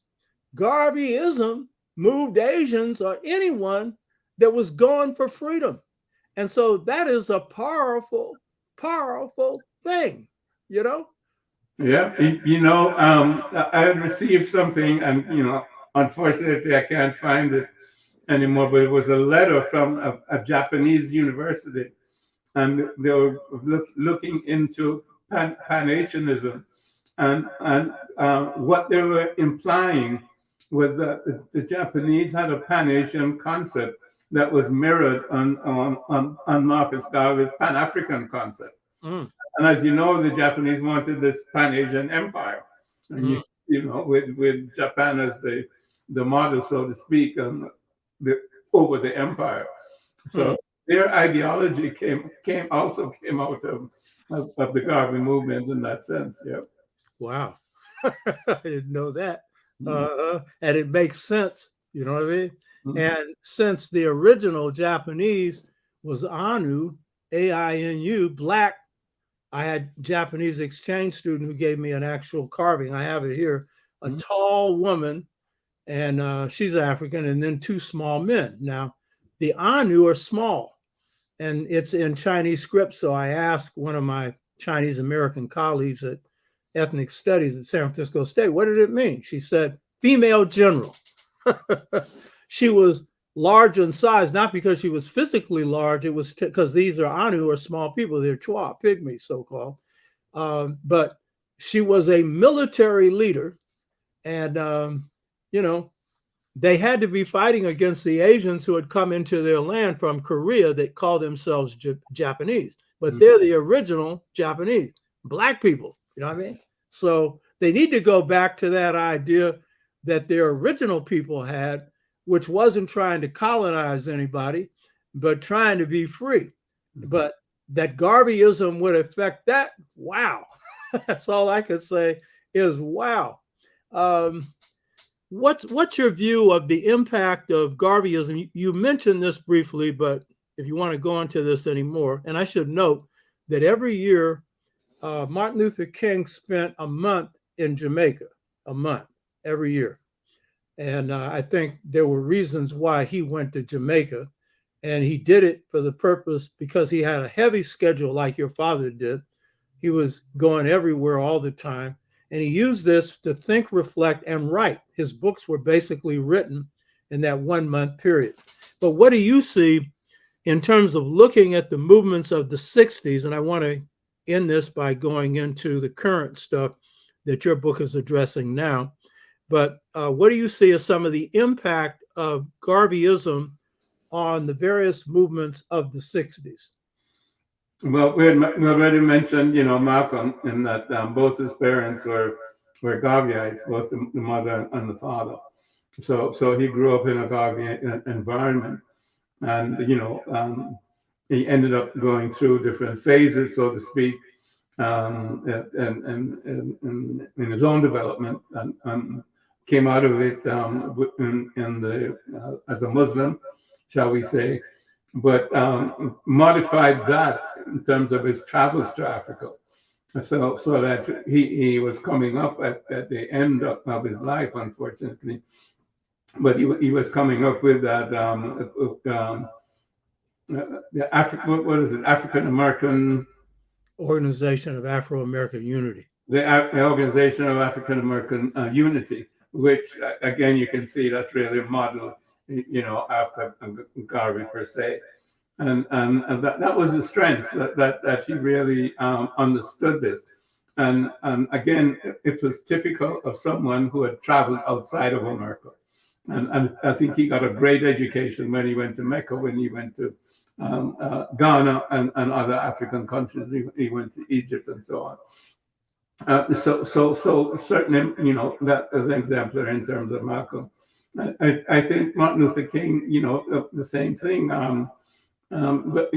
Garveyism moved Asians or anyone that was going for freedom. And so that is a powerful, powerful thing, you know? Yeah, I had received something, and unfortunately, I can't find it anymore. But it was a letter from a Japanese university, and they were looking into Pan-Asianism, and what they were implying was that the Japanese had a Pan-Asian concept that was mirrored on Marcus Garvey's Pan-African concept. Mm, And as you know, the Japanese wanted this Pan-Asian empire, and mm, with Japan as the model, so to speak, over the empire. mm. So their ideology came out of the Garvey movement in that sense. Yeah. Wow. I didn't know that. Mhm. And it makes sense. You know what I mean? Mhm. And since the original Japanese was Anu, AINU, black, I had Japanese exchange student who gave me an actual carving. I have it here. A Mhm. tall woman, and she's African, and then two small men. Now, the Anu are small, and it's in Chinese script. So I asked one of my Chinese American colleagues at ethnic studies at San Francisco State, what did it mean? She said, female general. She was large in size, not because she was physically large, it was because these are Anu, or small people, they're Chua, pygmies, so called. But she was a military leader, and, you know, they had to be fighting against the Asians who had come into their land from Korea that call themselves Japanese, but they're the original Japanese, black people, you know what I mean? So they need to go back to that idea that their original people had, which wasn't trying to colonize anybody, but trying to be free. But that Garveyism would affect that, wow. That's all I could say is wow. Um, what's your view of the impact of Garveyism? You mentioned this briefly, but if you want to go into this anymore, and I should note that every year Martin Luther King spent a month in Jamaica, a month every year. And I think there were reasons why he went to Jamaica. And he did it for the purpose because he had a heavy schedule like your father did. He was going everywhere all the time. And he used this to think, reflect, and write. His books were basically written in that 1 month period. But what do you see in terms of looking at the movements of the 60s? And I want to end this by going into the current stuff that your book is addressing now. But what do you see as some of the impact of Garveyism on the various movements of the 60s? Well, we already mentioned, Malcolm, in that both his parents were Garveyites, both the mother and the father. So he grew up in a Garvey environment, and he ended up going through different phases, so to speak, in his own development, and came out of it as a Muslim, shall we say, but modified that in terms of his travels to Africa. So that he was coming up at the end of his life, unfortunately, but he was coming up with that what is it, African American Organization of Afro-American Unity. the Organization of African American Unity, which again you can see that's really modeled, after Garvey per se, and that was the strength that he really understood this, and again it was typical of someone who had traveled outside of America, And I think he got a great education when he went to Mecca, when he went to Ghana and other African countries. He went to Egypt and so on. So certainly, that is exemplary in terms of Malcolm. I think Martin Luther King, the same thing. But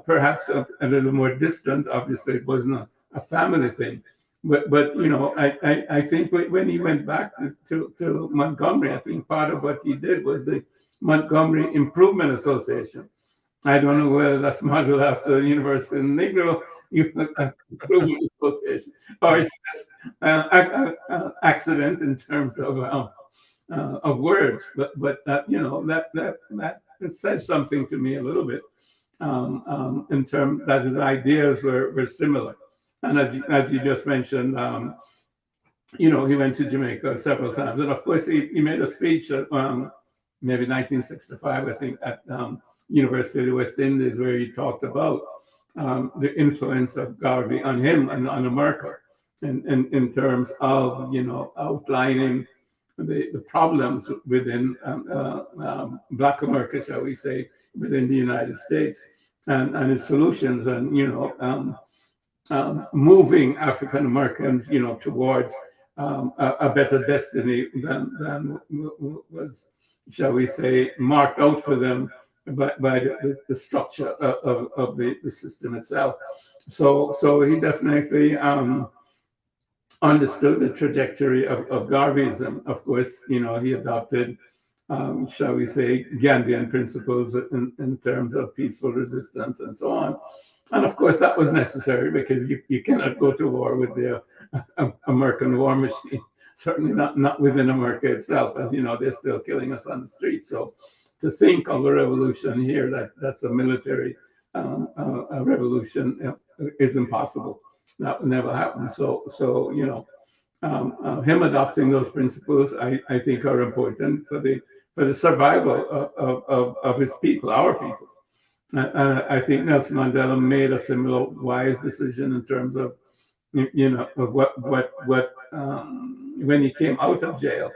perhaps a little more distant. Obviously, it wasn't a family thing. But I think when he went back to Montgomery, I think part of what he did was the Montgomery Improvement Association. I don't know whether that's modeled after the University of Negro Improvement Association, or it's just accident in terms of words. But that it says something to me a little bit in terms that his ideas were similar. And as you just mentioned, he went to Jamaica several times, and of course he made a speech at maybe 1965, I think, at University of the West Indies, where he talked about the influence of Garvey on him and on America, in terms of outlining the problems within Black America, shall we say, within the United States, and his solutions, and moving African Americans, towards a better destiny than was, shall we say, marked out for them by the structure of the system itself. So he definitely understood the trajectory of Garveyism. Of course, he adopted, shall we say, Gandhian principles in terms of peaceful resistance and so on. And of course, that was necessary, because you cannot go to war with the American war machine. Certainly not within America itself. As you know, they're still killing us on the streets. So to think of a revolution here that's a military a revolution is impossible. That would never happen. So him adopting those principles, I think, are important for the survival of his people, our people. I think Nelson Mandela made a similar wise decision in terms of, of what when he came out of jail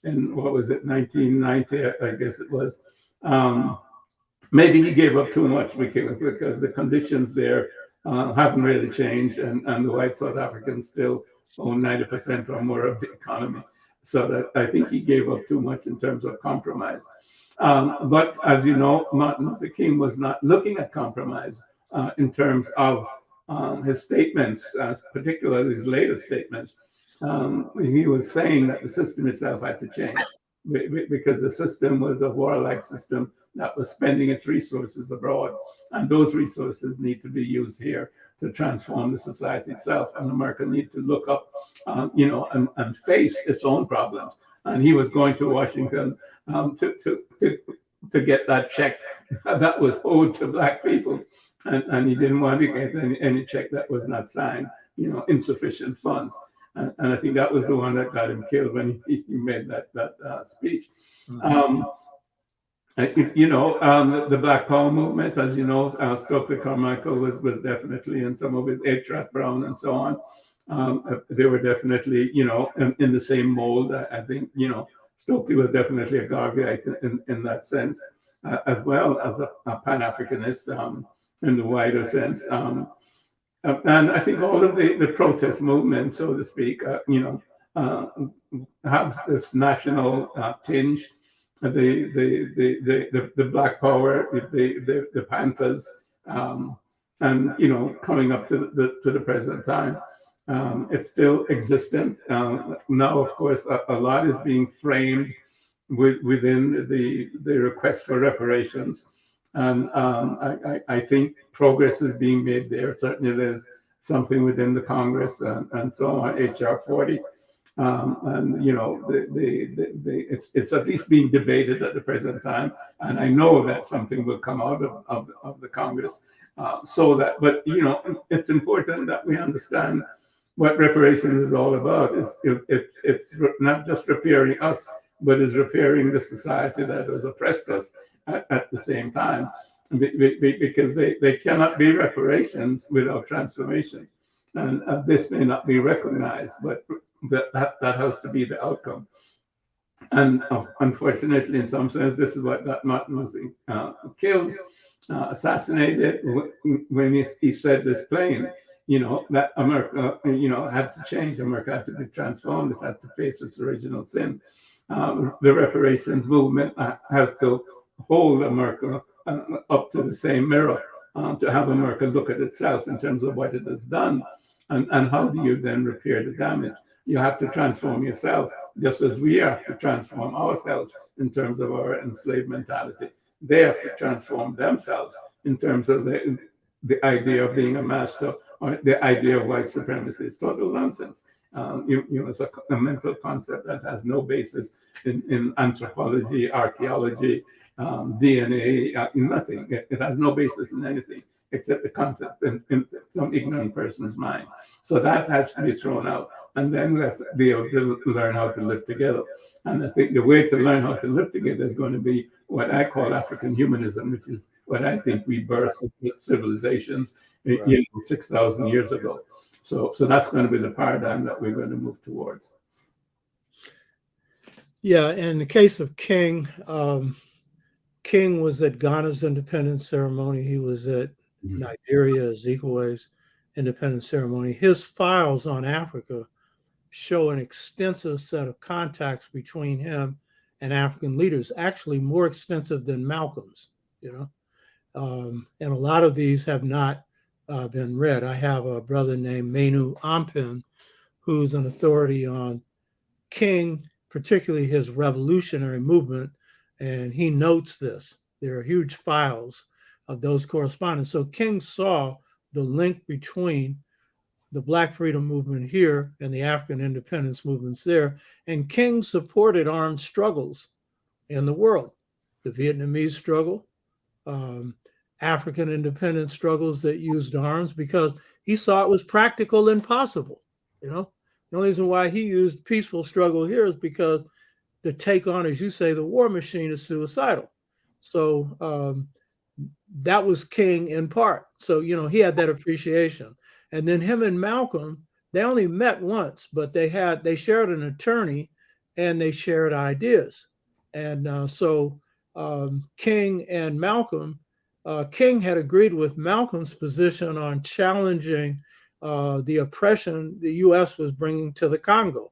in, what was it, 1990, I guess it was. Maybe he gave up too much because the conditions there haven't really changed, and the white South Africans still own 90% or more of the economy. So that I think he gave up too much in terms of compromise. But as you know, Martin Luther King was not looking at compromise in terms of his statements, particularly his latest statements. He was saying that the system itself had to change, because the system was a warlike system that was spending its resources abroad, and those resources need to be used here to transform the society itself. And America needs to look up, and face its own problems. And he was going to Washington to get that check that was owed to Black people, and he didn't want to get any check that was not signed. Insufficient funds. And I think that was the one that got him killed when he made that speech. Mm-hmm. The Black Power movement, as you know, Stokely Carmichael was definitely in some of his A-Track Brown and so on. They were definitely, in the same mold. I think, Stokely was definitely a Garveyite in that sense, as well as a Pan-Africanist in the wider sense. And I think all of the protest movement, so to speak, have this national tinge. The Black Power, the Panthers, and coming up to the present time, it's still existent. Now, of course, a lot is being framed within the request for reparations. And I think progress is being made there. Certainly there's something within the Congress and so on, H.R. 40. And, it's at least being debated at the present time. And I know that something will come out of the Congress. But it's important that we understand what reparations is all about. It's not just repairing us, but it's repairing the society that has oppressed us at the same time, because they cannot be reparations without transformation. And this may not be recognized, but that has to be the outcome. And unfortunately, in some sense, this is what got Martin was killed, assassinated, when he said this plain, that America, had to change. America had to be transformed. It had to face its original sin. The reparations movement has to hold America up to the same mirror, to have America look at itself in terms of what it has done, and how do you then repair the damage. You have to transform yourself, just as we have to transform ourselves in terms of our enslaved mentality. They have to transform themselves in terms of the idea of being a master, or the idea of white supremacy. It's total nonsense. It's a mental concept that has no basis in anthropology, archaeology, DNA, nothing. It has no basis in anything except the concept in some ignorant person's mind. So that has to be thrown out. And then let's be able to learn how to live together. And I think the way to learn how to live together is going to be what I call African humanism, which is what I think we birthed with civilizations, Right. 6,000 years ago. So that's going to be the paradigm that we're going to move towards. Yeah, in the case of King, King was at Ghana's independence ceremony. He was at Nigeria, Ezekwe's independence ceremony. His files on Africa show an extensive set of contacts between him and African leaders, actually more extensive than Malcolm's, and a lot of these have not been read. I have a brother named Menu Ampin, who's an authority on King, particularly his revolutionary movement, and he notes this. There are huge files of those correspondence. So King saw the link between the Black freedom movement here and the African independence movements there. And King supported armed struggles in the world, the Vietnamese struggle, African independence struggles that used arms, because he saw it was practical and possible. The only reason why he used peaceful struggle here is because to take on, as you say, the war machine is suicidal. So that was King in part. So, he had that appreciation. And then him and Malcolm, they only met once, but they shared an attorney and they shared ideas. And so King and Malcolm, King had agreed with Malcolm's position on challenging the oppression the U.S. was bringing to the Congo.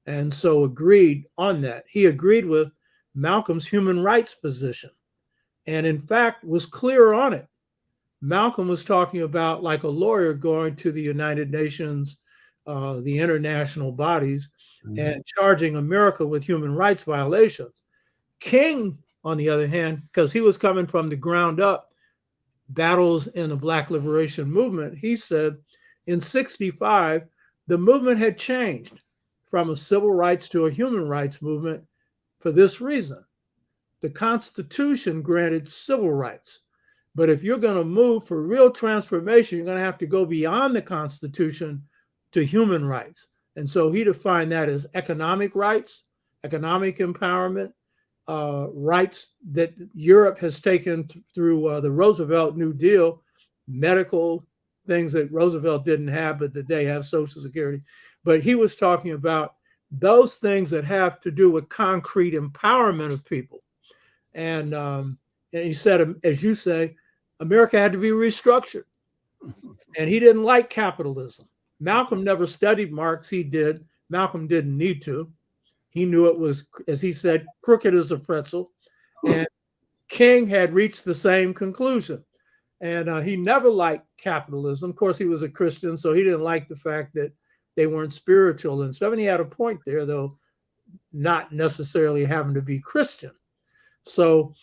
And so agreed on that. He agreed with Malcolm's human rights position, and in fact was clear on it. Malcolm was talking about, like a lawyer going to the United Nations, the international bodies, and charging America with human rights violations. King, on the other hand, because he was coming from the ground up, battles in the Black liberation movement, he said in 65, the movement had changed from a civil rights to a human rights movement for this reason. The Constitution granted civil rights. But if you're going to move for real transformation, you're going to have to go beyond the Constitution to human rights. And so he defined that as economic rights, economic empowerment, rights that Europe has taken through the Roosevelt New Deal, medical things that Roosevelt didn't have, but that they have, Social Security. But he was talking about those things that have to do with concrete empowerment of people. And he said, as you say, America had to be restructured. And he didn't like capitalism. Malcolm never studied Marx. He did. Malcolm didn't need to. He knew it was, as he said, crooked as a pretzel. And King had reached the same conclusion. And he never liked capitalism. Of course, he was a Christian, so he didn't like the fact that they weren't spiritual and stuff. And he had a point there, though, not necessarily having to be Christian. So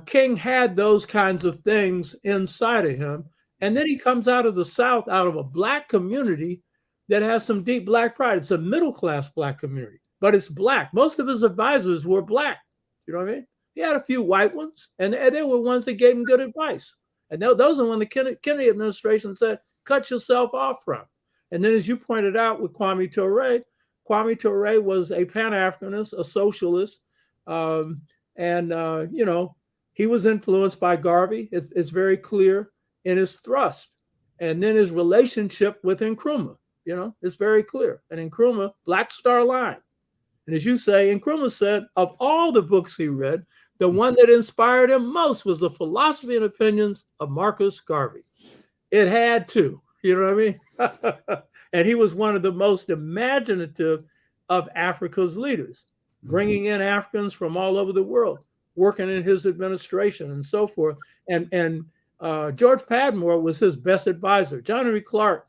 King had those kinds of things inside of him. And then he comes out of the South, out of a Black community that has some deep Black pride. It's a middle-class Black community, but it's Black. Most of his advisors were Black. You know what I mean? He had a few white ones, and they were ones that gave him good advice. And those are when the Kennedy administration said, cut yourself off from. And then, as you pointed out with Kwame Ture was a Pan-Africanist, a socialist, and he was influenced by Garvey. It's very clear in his thrust. And then his relationship with Nkrumah, it's very clear. And Nkrumah, Black Star Line. And as you say, Nkrumah said, of all the books he read, the one that inspired him most was the philosophy and opinions of Marcus Garvey. It had to, you know what I mean? And he was one of the most imaginative of Africa's leaders, bringing in Africans from all over the world, working in his administration and so forth. And George Padmore was his best advisor. John Henry Clark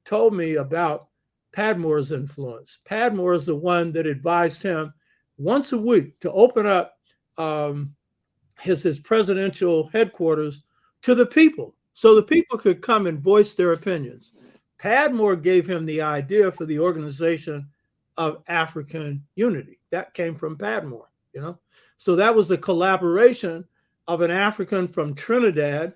told me about Padmore's influence. Padmore is the one that advised him once a week to open up his presidential headquarters to the people, so the people could come and voice their opinions. Padmore gave him the idea for the organization of African unity. That came from Padmore, you know? So that was the collaboration of an African from Trinidad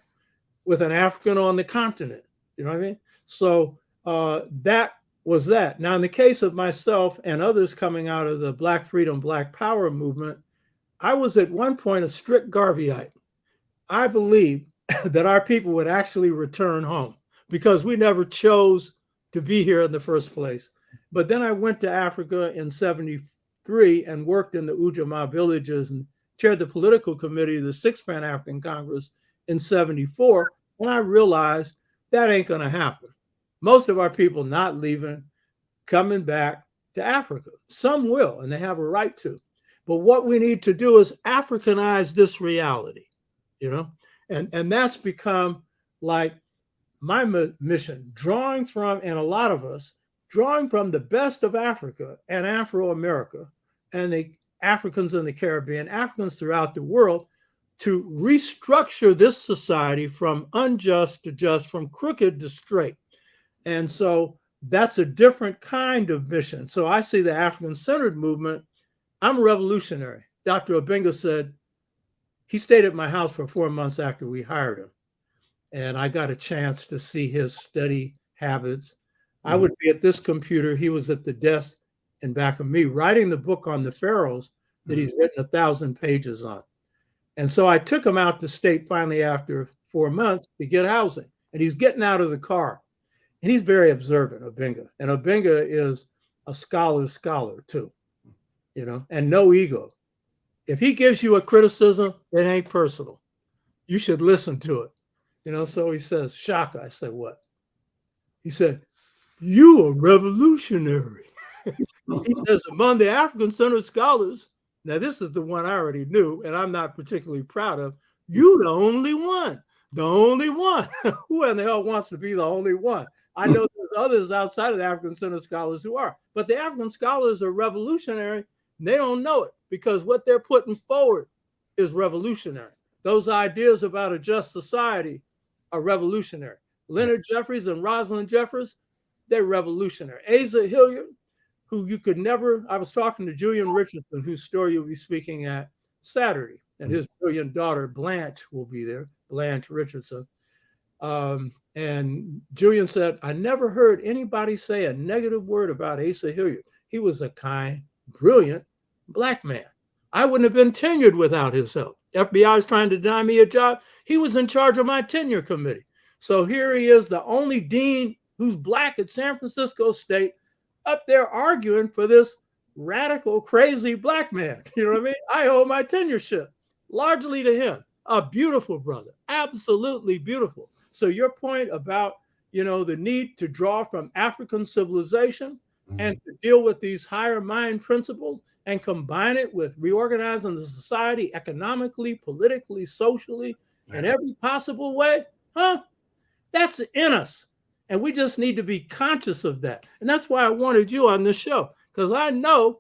with an African on the continent, you know what I mean? So that was that. Now, in the case of myself and others coming out of the Black Freedom, Black Power movement, I was at one point a strict Garveyite. I believed that our people would actually return home because we never chose to be here in the first place. But then I went to Africa in 73 and worked in the Ujamaa villages and chaired the political committee of the 6th Pan-African Congress in 74. And I realized that ain't going to happen. Most of our people not leaving, coming back to Africa. Some will, and they have a right to. But what we need to do is Africanize this reality, you know? And that's become like my mission, drawing from, and a lot of us, drawing from the best of Africa and Afro-America and the Africans in the Caribbean, Africans throughout the world, to restructure this society from unjust to just, from crooked to straight. And so that's a different kind of mission. So I see the African-centered movement. I'm a revolutionary. Dr. Obenga said, he stayed at my house for 4 months after we hired him. And I got a chance to see his study habits. I would be at this computer. He was at the desk in back of me writing the book on the pharaohs that he's written 1,000 pages on. And so I took him out to state finally after 4 months to get housing. And he's getting out of the car. And he's very observant, Obenga. And Obenga is a scholar too, you know, and no ego. If he gives you a criticism, it ain't personal. You should listen to it. You know, so he says, Shaka. I said, what? He said, you a revolutionary. He says, among the African-centered scholars, now this is the one I already knew, and I'm not particularly proud of, you the only one. The only one. Who in the hell wants to be the only one? I know there's others outside of the African-centered scholars who are, but the African scholars are revolutionary. And they don't know it because what they're putting forward is revolutionary. Those ideas about a just society are revolutionary. Leonard Jeffries and Rosalind Jeffers, they're revolutionary. Asa Hilliard, who you could never, I was talking to Julian Richardson, whose story you'll be speaking at Saturday, and his brilliant daughter, Blanche, will be there, Blanche Richardson. And Julian said, I never heard anybody say a negative word about Asa Hilliard. He was a kind, brilliant Black man. I wouldn't have been tenured without his help. FBI was trying to deny me a job. He was in charge of my tenure committee. So here he is, the only dean who's Black at San Francisco State, up there arguing for this radical, crazy Black man. You know what I mean? I owe my tenureship largely to him. A beautiful brother, absolutely beautiful. So your point about, you know, the need to draw from African civilization and to deal with these higher mind principles and combine it with reorganizing the society economically, politically, socially, in every possible way, that's in us. And we just need to be conscious of that. And that's why I wanted you on this show, because I know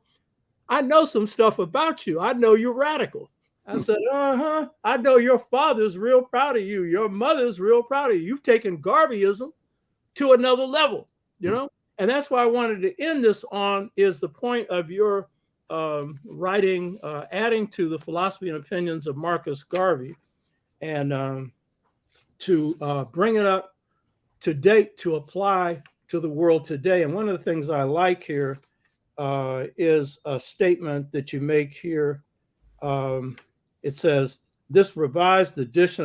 some stuff about you. I know you're radical. I said, I know your father's real proud of you. Your mother's real proud of you. You've taken Garveyism to another level, you know? And that's why I wanted to end this on is the point of your writing, adding to the philosophy and opinions of Marcus Garvey and to bring it up to date to apply to the world today. And one of the things I like here is a statement that you make here. It says, this revised edition